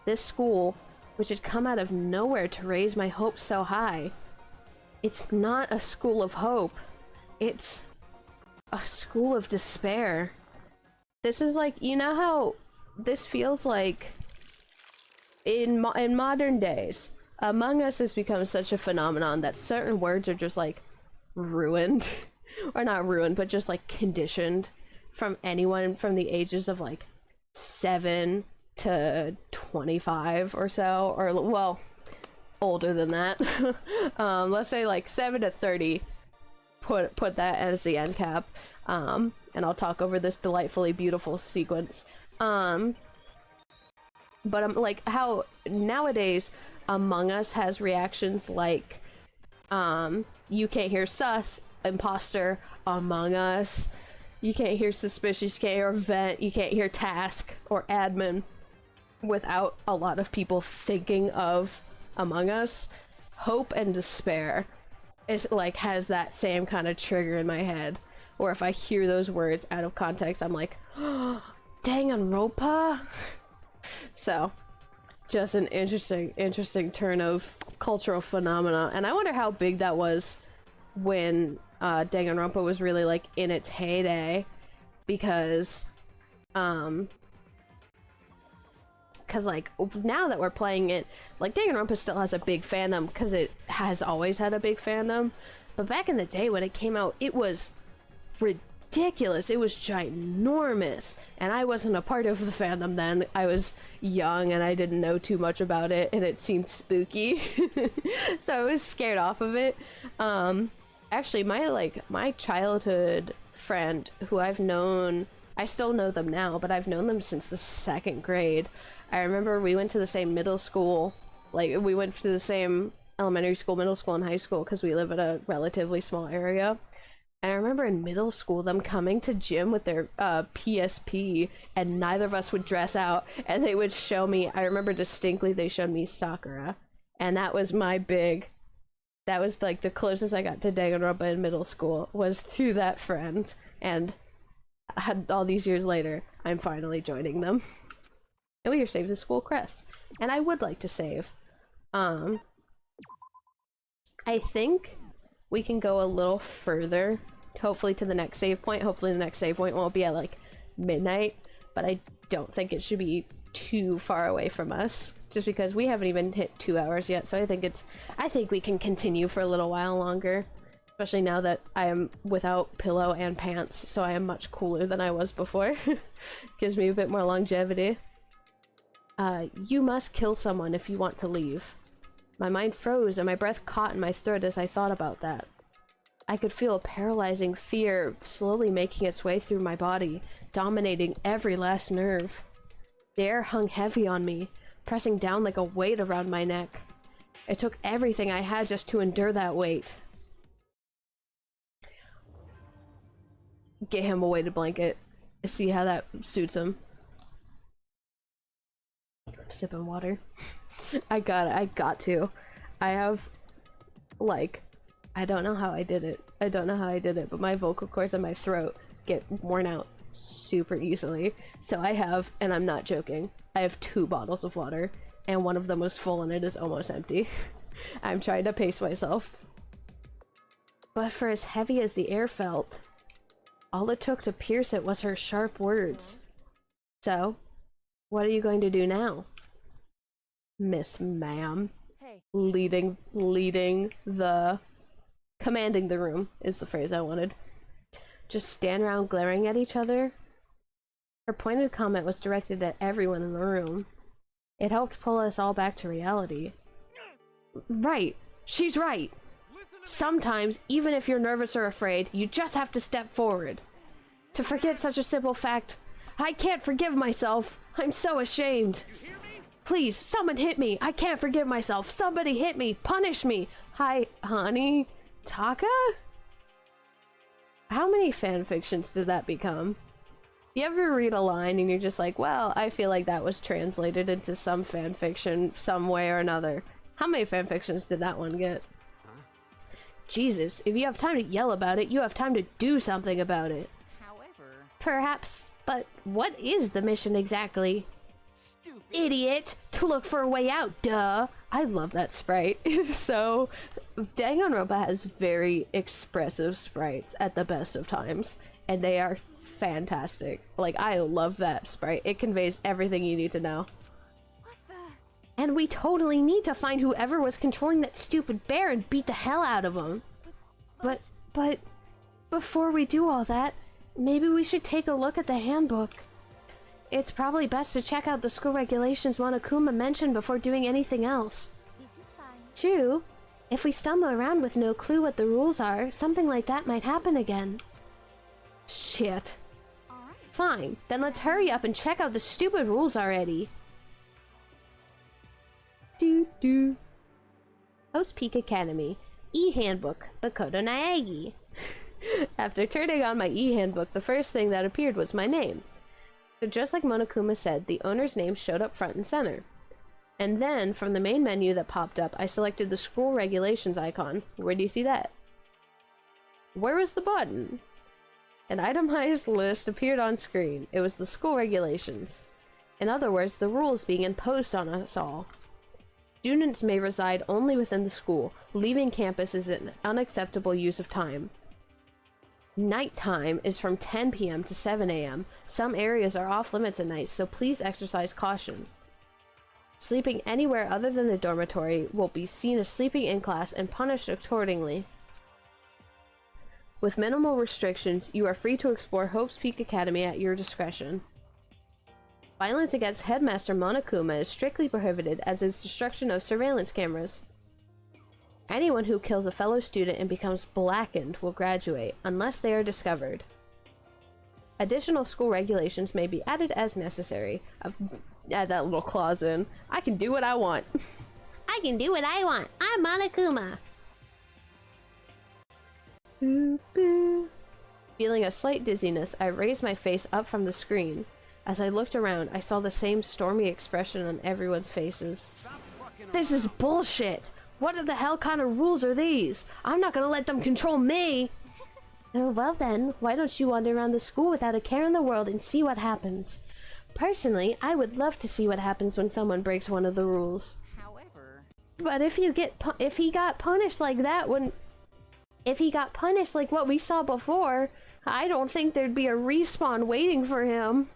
This school, which had come out of nowhere to raise my hopes so high. It's not a school of hope. It's a school of despair. This is like, you know how this feels like in modern days, Among Us has become such a phenomenon that certain words are just like ruined, or not ruined, but just like conditioned from anyone from the ages of like 7 to 25 or so, or well, older than that. Let's say like 7 to 30. Put that as the end cap. And I'll talk over this delightfully beautiful sequence. But I'm like how nowadays Among Us has reactions like you can't hear sus, imposter, Among Us. You can't hear suspicious, you can't hear vent, you can't hear task or admin without a lot of people thinking of Among Us. Hope and despair is like has that same kind of trigger in my head, or if I hear those words out of context, I'm like, oh, DanganRonpa. So, just an interesting turn of cultural phenomena, and I wonder how big that was when DanganRonpa was really like in its heyday, because like now that we're playing it, like DanganRonpa still has a big fandom because it has always had a big fandom, but back in the day when it came out, it was ridiculous. It was ginormous, and I wasn't a part of the fandom then. I was young and I didn't know too much about it, and it seemed spooky. So I was scared off of it. Actually, my childhood friend who I've known, I still know them now, but I've known them since the 2nd grade. I remember we went to the same middle school, like we went to the same elementary school, middle school, and high school because we live in a relatively small area. And I remember in middle school them coming to gym with their PSP, and neither of us would dress out, and they would show me, I remember distinctly they showed me Sakura, and that was like the closest I got to Danganronpa in middle school was through that friend, and all these years later I'm finally joining them. And we are saved the school crest, and I would like to save. I think we can go a little further, hopefully to the next save point. Hopefully the next save point won't be at like midnight, but I don't think it should be too far away from us, just because we haven't even hit 2 hours yet. So I think we can continue for a little while longer, especially now that I am without pillow and pants, so I am much cooler than I was before. Gives me a bit more longevity. You must kill someone if you want to leave. My mind froze and my breath caught in my throat as I thought about that. I could feel a paralyzing fear slowly making its way through my body, dominating every last nerve. The air hung heavy on me, pressing down like a weight around my neck. It took everything I had just to endure that weight. Get him a weighted blanket. See how that suits him. Sipping water. I got to. I have, like, I don't know how I did it. But my vocal cords and my throat get worn out super easily. So I have, and I'm not joking, I have 2 bottles of water, and one of them was full and it is almost empty. I'm trying to pace myself. But for as heavy as the air felt, all it took to pierce it was her sharp words. So, what are you going to do now? Miss Ma'am. Hey. Commanding the room is the phrase I wanted. Just stand around glaring at each other? Her pointed comment was directed at everyone in the room. It helped pull us all back to reality. Right. She's right. Sometimes, even if you're nervous or afraid, you just have to step forward. To forget such a simple fact, I can't forgive myself. I'm so ashamed. Please, someone hit me. I can't forgive myself. Somebody hit me. Punish me. Hi, honey. Taka? How many fanfictions did that become? You ever read a line and you're just like, well, I feel like that was translated into some fanfiction some way or another. How many fanfictions did that one get? Jesus, if you have time to yell about it, you have time to do something about it. However... Perhaps, but what is the mission exactly? Stupid. Idiot! To look for a way out, duh! I love that sprite. It's so Danganronpa has very expressive sprites at the best of times, and they are fantastic. Like, I love that sprite. It conveys everything you need to know. What the? And we totally need to find whoever was controlling that stupid bear and beat the hell out of him. But before we do all that, maybe we should take a look at the handbook. It's probably best to check out the school regulations Monokuma mentioned before doing anything else. This is fine. True. If we stumble around with no clue what the rules are, something like that might happen again. Shit. Alright. Fine, then let's hurry up and check out the stupid rules already. Doo-doo. Host Peak Academy. E-Handbook, Makoto Naegi. After turning on my e-handbook, the first thing that appeared was my name. So just like Monokuma said, the owner's name showed up front and center. And then, from the main menu that popped up, I selected the school regulations icon. Where do you see that? Where was the button? An itemized list appeared on screen. It was the school regulations. In other words, the rules being imposed on us all. Students may reside only within the school. Leaving campus is an unacceptable use of time. Nighttime is from 10 p.m. to 7 a.m. Some areas are off limits at night, so please exercise caution. Sleeping anywhere other than the dormitory will be seen as sleeping in class and punished accordingly. With minimal restrictions, you are free to explore Hope's Peak Academy at your discretion. Violence against Headmaster Monokuma is strictly prohibited, as is destruction of surveillance cameras. Anyone who kills a fellow student and becomes blackened will graduate, unless they are discovered. Additional school regulations may be added as necessary. Add that little clause in. I can do what I want. I can do what I want. I'm Monokuma. Boo boo. Feeling a slight dizziness, I raised my face up from the screen. As I looked around, I saw the same stormy expression on everyone's faces. This is bullshit! What the hell kind of rules are these? I'm not gonna let them control me! Oh, well then, why don't you wander around the school without a care in the world and see what happens? Personally, I would love to see what happens when someone breaks one of the rules. However, But if he got punished like that, if he got punished like what we saw before, I don't think there'd be a respawn waiting for him.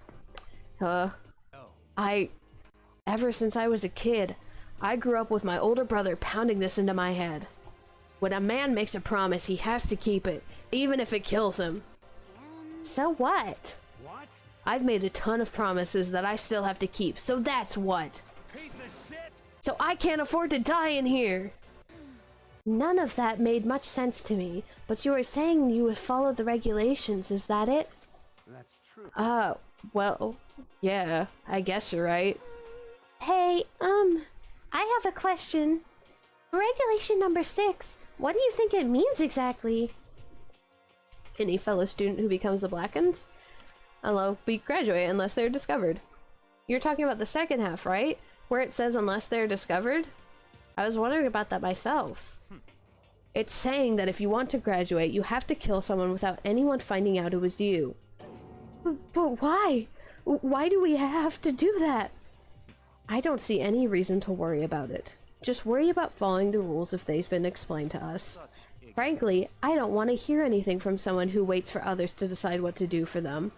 Ever since I was a kid, I grew up with my older brother pounding this into my head. When a man makes a promise, he has to keep it, even if it kills him. So what? What? I've made a ton of promises that I still have to keep, so that's what. Piece of shit! So I can't afford to die in here! None of that made much sense to me, but you were saying you would follow the regulations, is that it? That's true. Well, yeah, I guess you're right. Hey, I have a question. Regulation number 6, what do you think it means exactly? Any fellow student who becomes a blackened? We graduate unless they're discovered. You're talking about the second half, right? Where it says unless they're discovered? I was wondering about that myself. It's saying that if you want to graduate, you have to kill someone without anyone finding out it was you. But why? Why do we have to do that? I don't see any reason to worry about it. Just worry about following the rules if they've been explained to us. Frankly, I don't want to hear anything from someone who waits for others to decide what to do for them.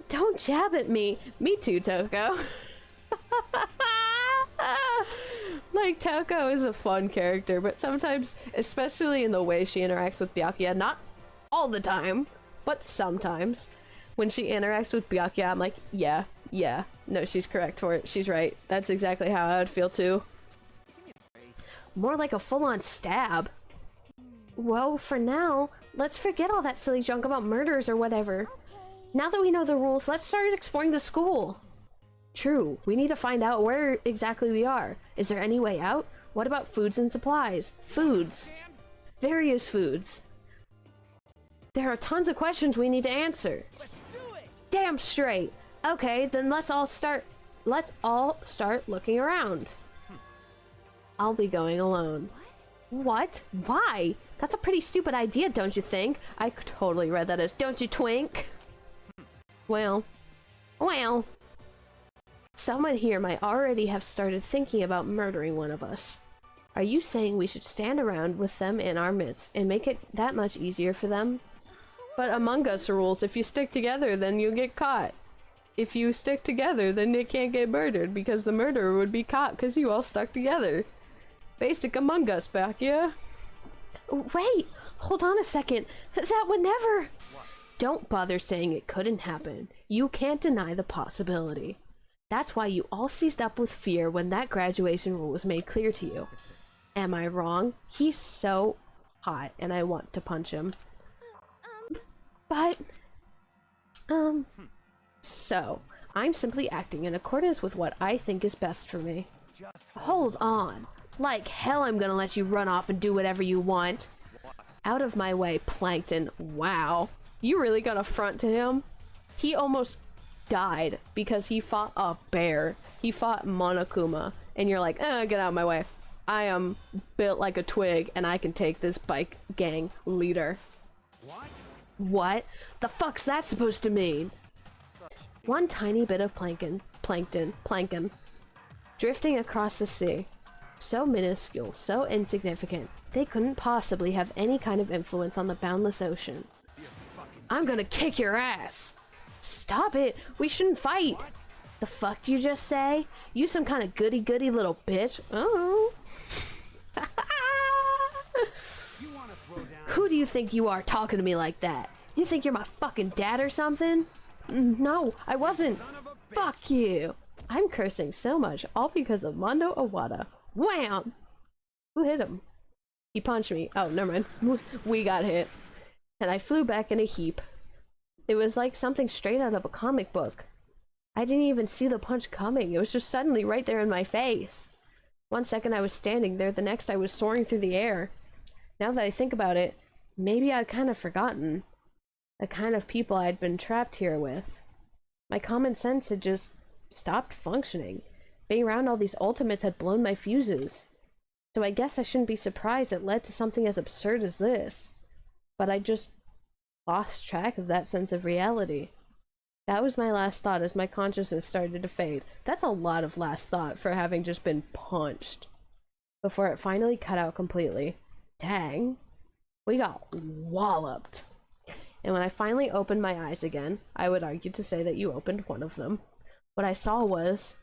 Don't jab at me! Me too, Toko. Like, Toko is a fun character, but sometimes, especially in the way she interacts with Byakuya, not all the time, but sometimes, when she interacts with Byakuya, I'm like, yeah, no, she's correct for it, she's right. That's exactly how I would feel too. More like a full-on stab. Well, for now, let's forget all that silly junk about murders or whatever. Now that we know the rules, let's start exploring the school. True, we need to find out where exactly we are. Is there any way out? What about foods and supplies? Foods. Various foods. There are tons of questions we need to answer. Let's do it! Damn straight. Okay, then let's all start looking around. I'll be going alone. What? Why? That's a pretty stupid idea, don't you think? I totally read that as, don't you twink? Well. Someone here might already have started thinking about murdering one of us. Are you saying we should stand around with them in our midst and make it that much easier for them? But Among Us rules, if you stick together, then you get caught. If you stick together, then they can't get murdered, because the murderer would be caught because you all stuck together. Basic Among Us back, yeah? Wait! Hold on a second! That would never— Don't bother saying it couldn't happen. You can't deny the possibility. That's why you all seized up with fear when that graduation rule was made clear to you. Am I wrong? He's so hot, and I want to punch him. But, so, I'm simply acting in accordance with what I think is best for me. Hold on. Like hell I'm gonna let you run off and do whatever you want. Out of my way, Plankton. Wow. You really gonna front to him? He almost died because he fought a bear. He fought Monokuma. And you're like, get out of my way. I am built like a twig and I can take this bike gang leader. What? The fuck's that supposed to mean? One tiny bit of plankton, drifting across the sea. So minuscule, so insignificant, they couldn't possibly have any kind of influence on the boundless ocean. I'm gonna kick your ass! Stop it! We shouldn't fight! The fuck did you just say? You some kind of goody-goody little bitch? Oh. Who do you think you are talking to me like that? You think you're my fucking dad or something? No, I wasn't! Fuck you! I'm cursing so much, all because of Mondo Awada. Wham! Who hit him? He punched me. Oh, never mind. We got hit. And I flew back in a heap. It was like something straight out of a comic book. I didn't even see the punch coming. It was just suddenly right there in my face. One second I was standing there, the next I was soaring through the air. Now that I think about it, maybe I'd kind of forgotten the kind of people I'd been trapped here with. My common sense had just stopped functioning. Being around all these ultimates had blown my fuses. So I guess I shouldn't be surprised it led to something as absurd as this. But I just lost track of that sense of reality. That was my last thought as my consciousness started to fade. That's a lot of last thought for having just been punched. Before it finally cut out completely. Dang. We got walloped. And when I finally opened my eyes again, I would argue to say that you opened one of them. What I saw was...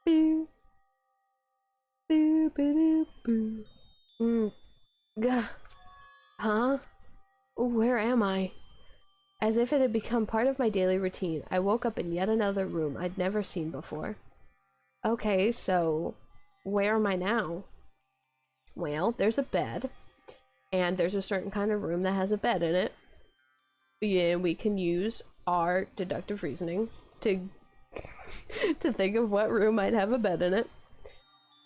Boo. Boo, boo, boo, boo. Gah. Huh? Where am I? As if it had become part of my daily routine, I woke up in yet another room I'd never seen before. Okay, so where am I now? Well, there's a bed, and there's a certain kind of room that has a bed in it. Yeah, we can use our deductive reasoning to think of what room might have a bed in it.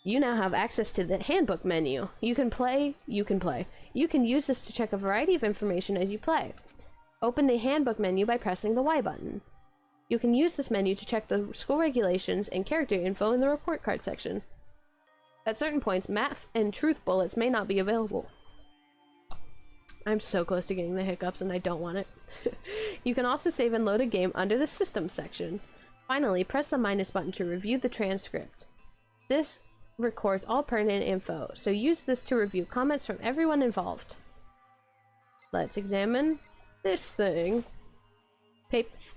You now have access to the Handbook Menu. You can play. You can use this to check a variety of information as you play. Open the Handbook Menu by pressing the Y button. You can use this menu to check the school regulations and character info in the report card section. At certain points, math and truth bullets may not be available. I'm so close to getting the hiccups and I don't want it. You can also save and load a game under the System section. Finally, press the minus button to review the transcript. This records all pertinent info, so use this to review comments from everyone involved. Let's examine this thing.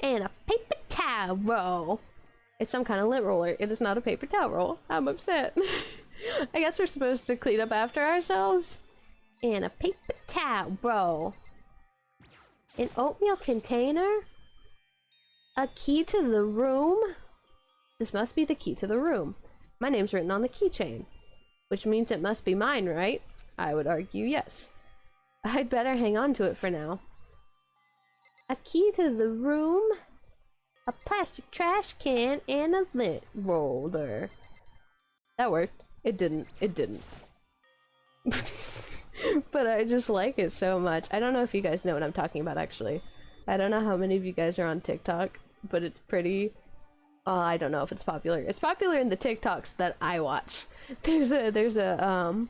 And a paper towel roll. It's some kind of lint roller. It is not a paper towel roll. I'm upset. I guess we're supposed to clean up after ourselves. And a paper towel roll. An oatmeal container? A key to the room? This must be the key to the room. My name's written on the keychain. Which means it must be mine, right? I would argue yes. I'd better hang on to it for now. A key to the room? A plastic trash can and a lint roller. That worked. It didn't. It didn't. But I just like it so much. I don't know if you guys know what I'm talking about, actually. I don't know how many of you guys are on TikTok, but it's pretty... I don't know if it's popular. It's popular in the TikToks that I watch. There's a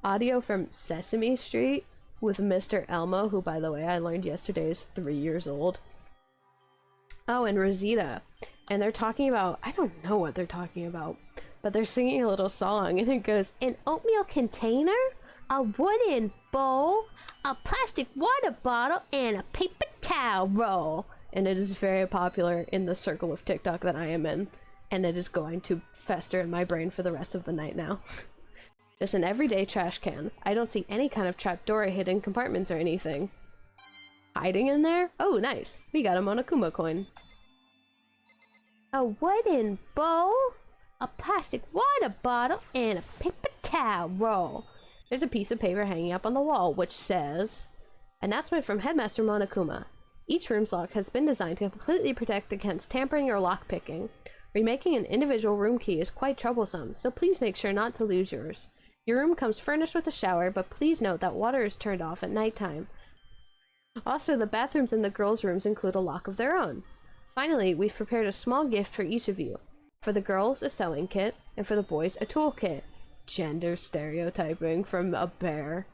audio from Sesame Street with Mr. Elmo, who, by the way, I learned yesterday is 3 years old. Oh, and Rosita. And they're talking about... I don't know what they're talking about. but they're singing a little song, and it goes, an oatmeal container, a wooden bowl, a plastic water bottle, and a paper towel roll. And it is very popular in the circle of TikTok that I am in, and it is going to fester in my brain for the rest of the night now. Just an everyday trash can. I don't see any kind of trapdoor or hidden compartments or anything. Hiding in there? Oh, nice. We got a Monokuma coin. A wooden bowl, a plastic water bottle, and a paper towel roll. There's a piece of paper hanging up on the wall which says, announcement from Headmaster Monokuma. Each room's lock has been designed to completely protect against tampering or lockpicking. Remaking an individual room key is quite troublesome, so please make sure not to lose yours. Your room comes furnished with a shower, but please note that water is turned off at nighttime. Also, the bathrooms in the girls' rooms include a lock of their own. Finally, we've prepared a small gift for each of you. For the girls, a sewing kit, and for the boys, a tool kit. Gender stereotyping from a bear.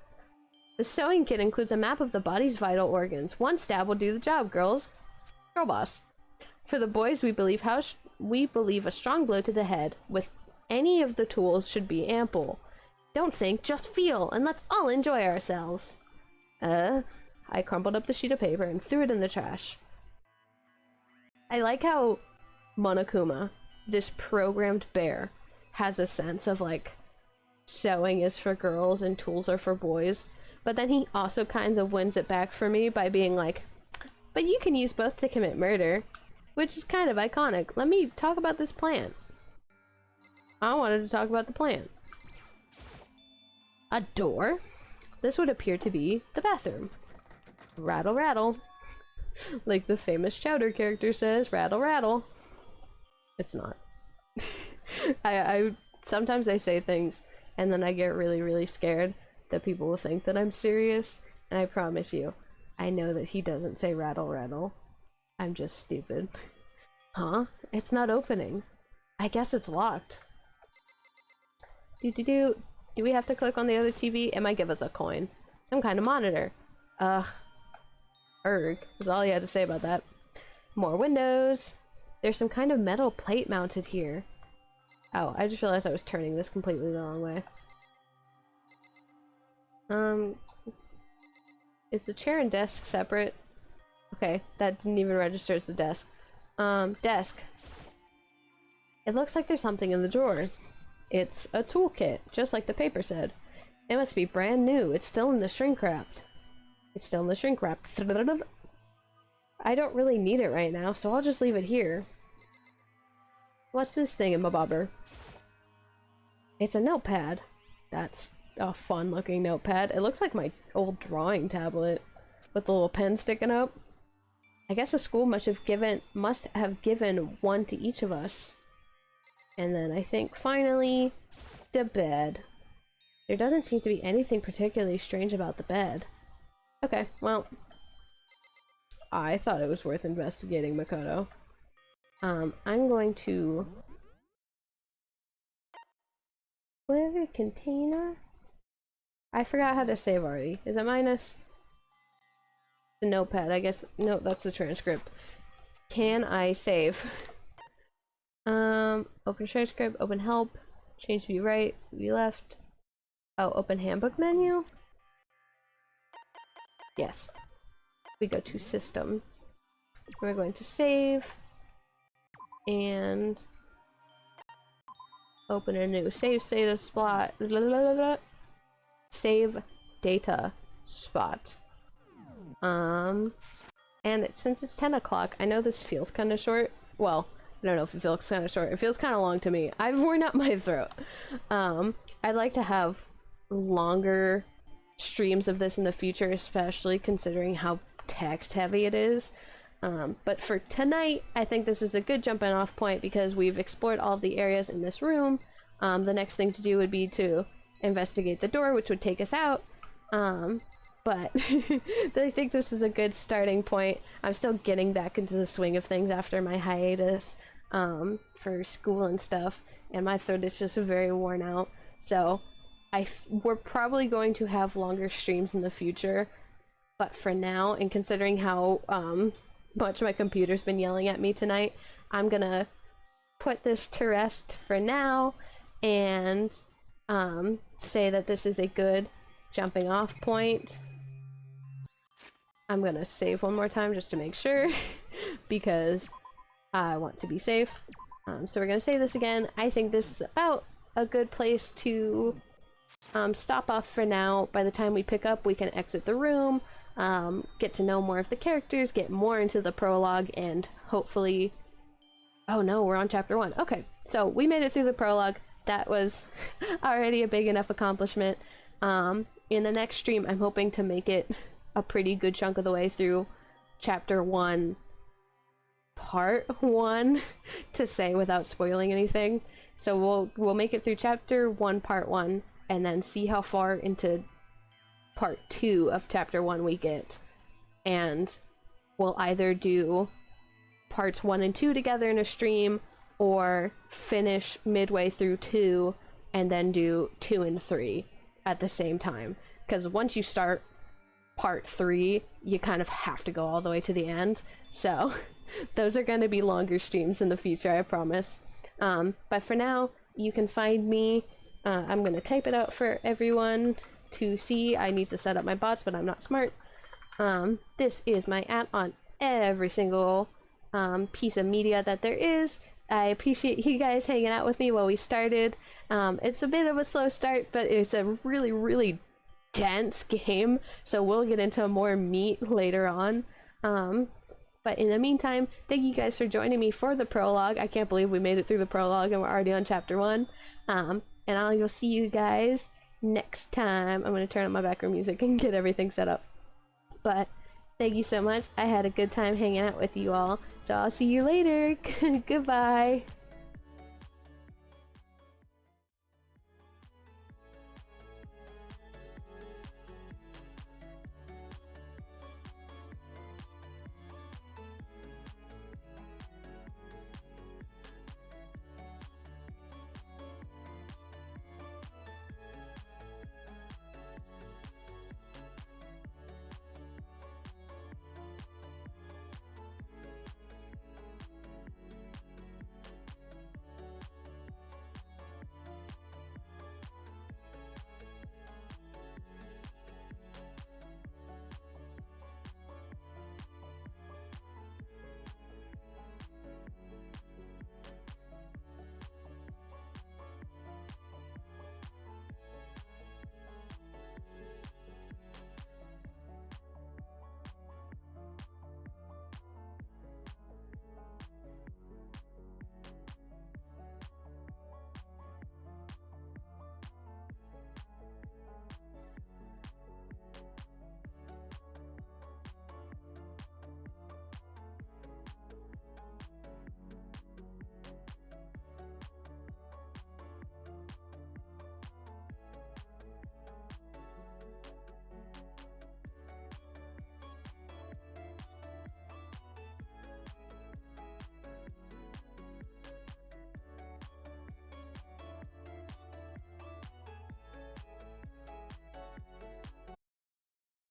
The sewing kit includes a map of the body's vital organs. One stab will do the job, girls. Girl boss. For the boys, we believe a strong blow to the head with any of the tools should be ample. Don't think, just feel, and let's all enjoy ourselves. I crumpled up the sheet of paper and threw it in the trash. I like how Monokuma, this programmed bear, has a sense of like sewing is for girls and tools are for boys, but then he also kind of wins it back for me by being like, but you can use both to commit murder, which is kind of iconic. Let me talk about this plant. I wanted to talk about the plant. A door? This would appear to be the bathroom. Rattle rattle. Like the famous Chowder character says, rattle rattle. It's not. I sometimes I say things and then I get really, really scared that people will think that I'm serious, and I promise you, I know that he doesn't say rattle rattle. I'm just stupid. Huh? It's not opening. I guess it's locked. Do we have to click on the other TV? It might give us a coin. Some kind of monitor. Erg, is all you had to say about that. More windows. There's some kind of metal plate mounted here. Oh, I just realized I was turning this completely the wrong way. Is the chair and desk separate? Okay, that didn't even register as the desk. Desk. It looks like there's something in the drawer. It's a toolkit, just like the paper said. It must be brand new. It's still in the shrink wrapped. It's still in the shrink wrap. I don't really need it right now, so I'll just leave it here. What's this thing in my bobber? It's a notepad. That's a fun looking notepad. It looks like my old drawing tablet with the little pen sticking up. I guess the school must have given one to each of us. And then I think finally the bed. There doesn't seem to be anything particularly strange about the bed. Okay, well, I thought it was worth investigating, Makoto. I'm going to... Where container? I forgot how to save already. Is it minus? The notepad, I guess. No, that's the transcript. Can I save? Open transcript, open help, change view right, view left. Oh, open handbook menu? Yes. We go to system. We're going to save. And open a new save data spot. Save data spot. And since it's 10 o'clock, I know this feels kind of short. Well, I don't know if it feels kind of short. It feels kind of long to me. I've worn out my throat. I'd like to have longer streams of this in the future, especially considering how text heavy it is. But for tonight, I think this is a good jumping off point because we've explored all the areas in this room. The next thing to do would be to investigate the door, which would take us out. But I think this is a good starting point. I'm still getting back into the swing of things after my hiatus for school and stuff, and my throat is just very worn out. So we're probably going to have longer streams in the future, but for now, and considering how much my computer's been yelling at me tonight, I'm gonna put this to rest for now, and say that this is a good jumping off point. I'm gonna save one more time just to make sure because I want to be safe. So we're gonna save this again. I think this is about a good place to stop off for now. By the time we pick up, we can exit the room, get to know more of the characters, get more into the prologue, and hopefully... Oh no, we're on chapter 1. Okay, so we made it through the prologue. That was already a big enough accomplishment. In the next stream, I'm hoping to make it a pretty good chunk of the way through chapter 1, part 1, to say without spoiling anything. So we'll make it through chapter 1, part 1, and then see how far into part 2 of chapter 1 we get. And we'll either do parts 1 and 2 together in a stream, or finish midway through 2 and then do 2 and 3 at the same time. Because once you start part 3, you kind of have to go all the way to the end. So those are going to be longer streams in the future, I promise. But for now, you can find me. I'm going to type it out for everyone to see. I need to set up my bots, but I'm not smart. This is my @ on every single piece of media that there is. I appreciate you guys hanging out with me while we started. It's a bit of a slow start, but it's a really, really dense game, so we'll get into more meat later on. But in the meantime, thank you guys for joining me for the prologue. I can't believe we made it through the prologue and we're already on chapter 1. And I'll see you guys next time. I'm going to turn on my background music and get everything set up. But thank you so much. I had a good time hanging out with you all. So I'll see you later. Goodbye.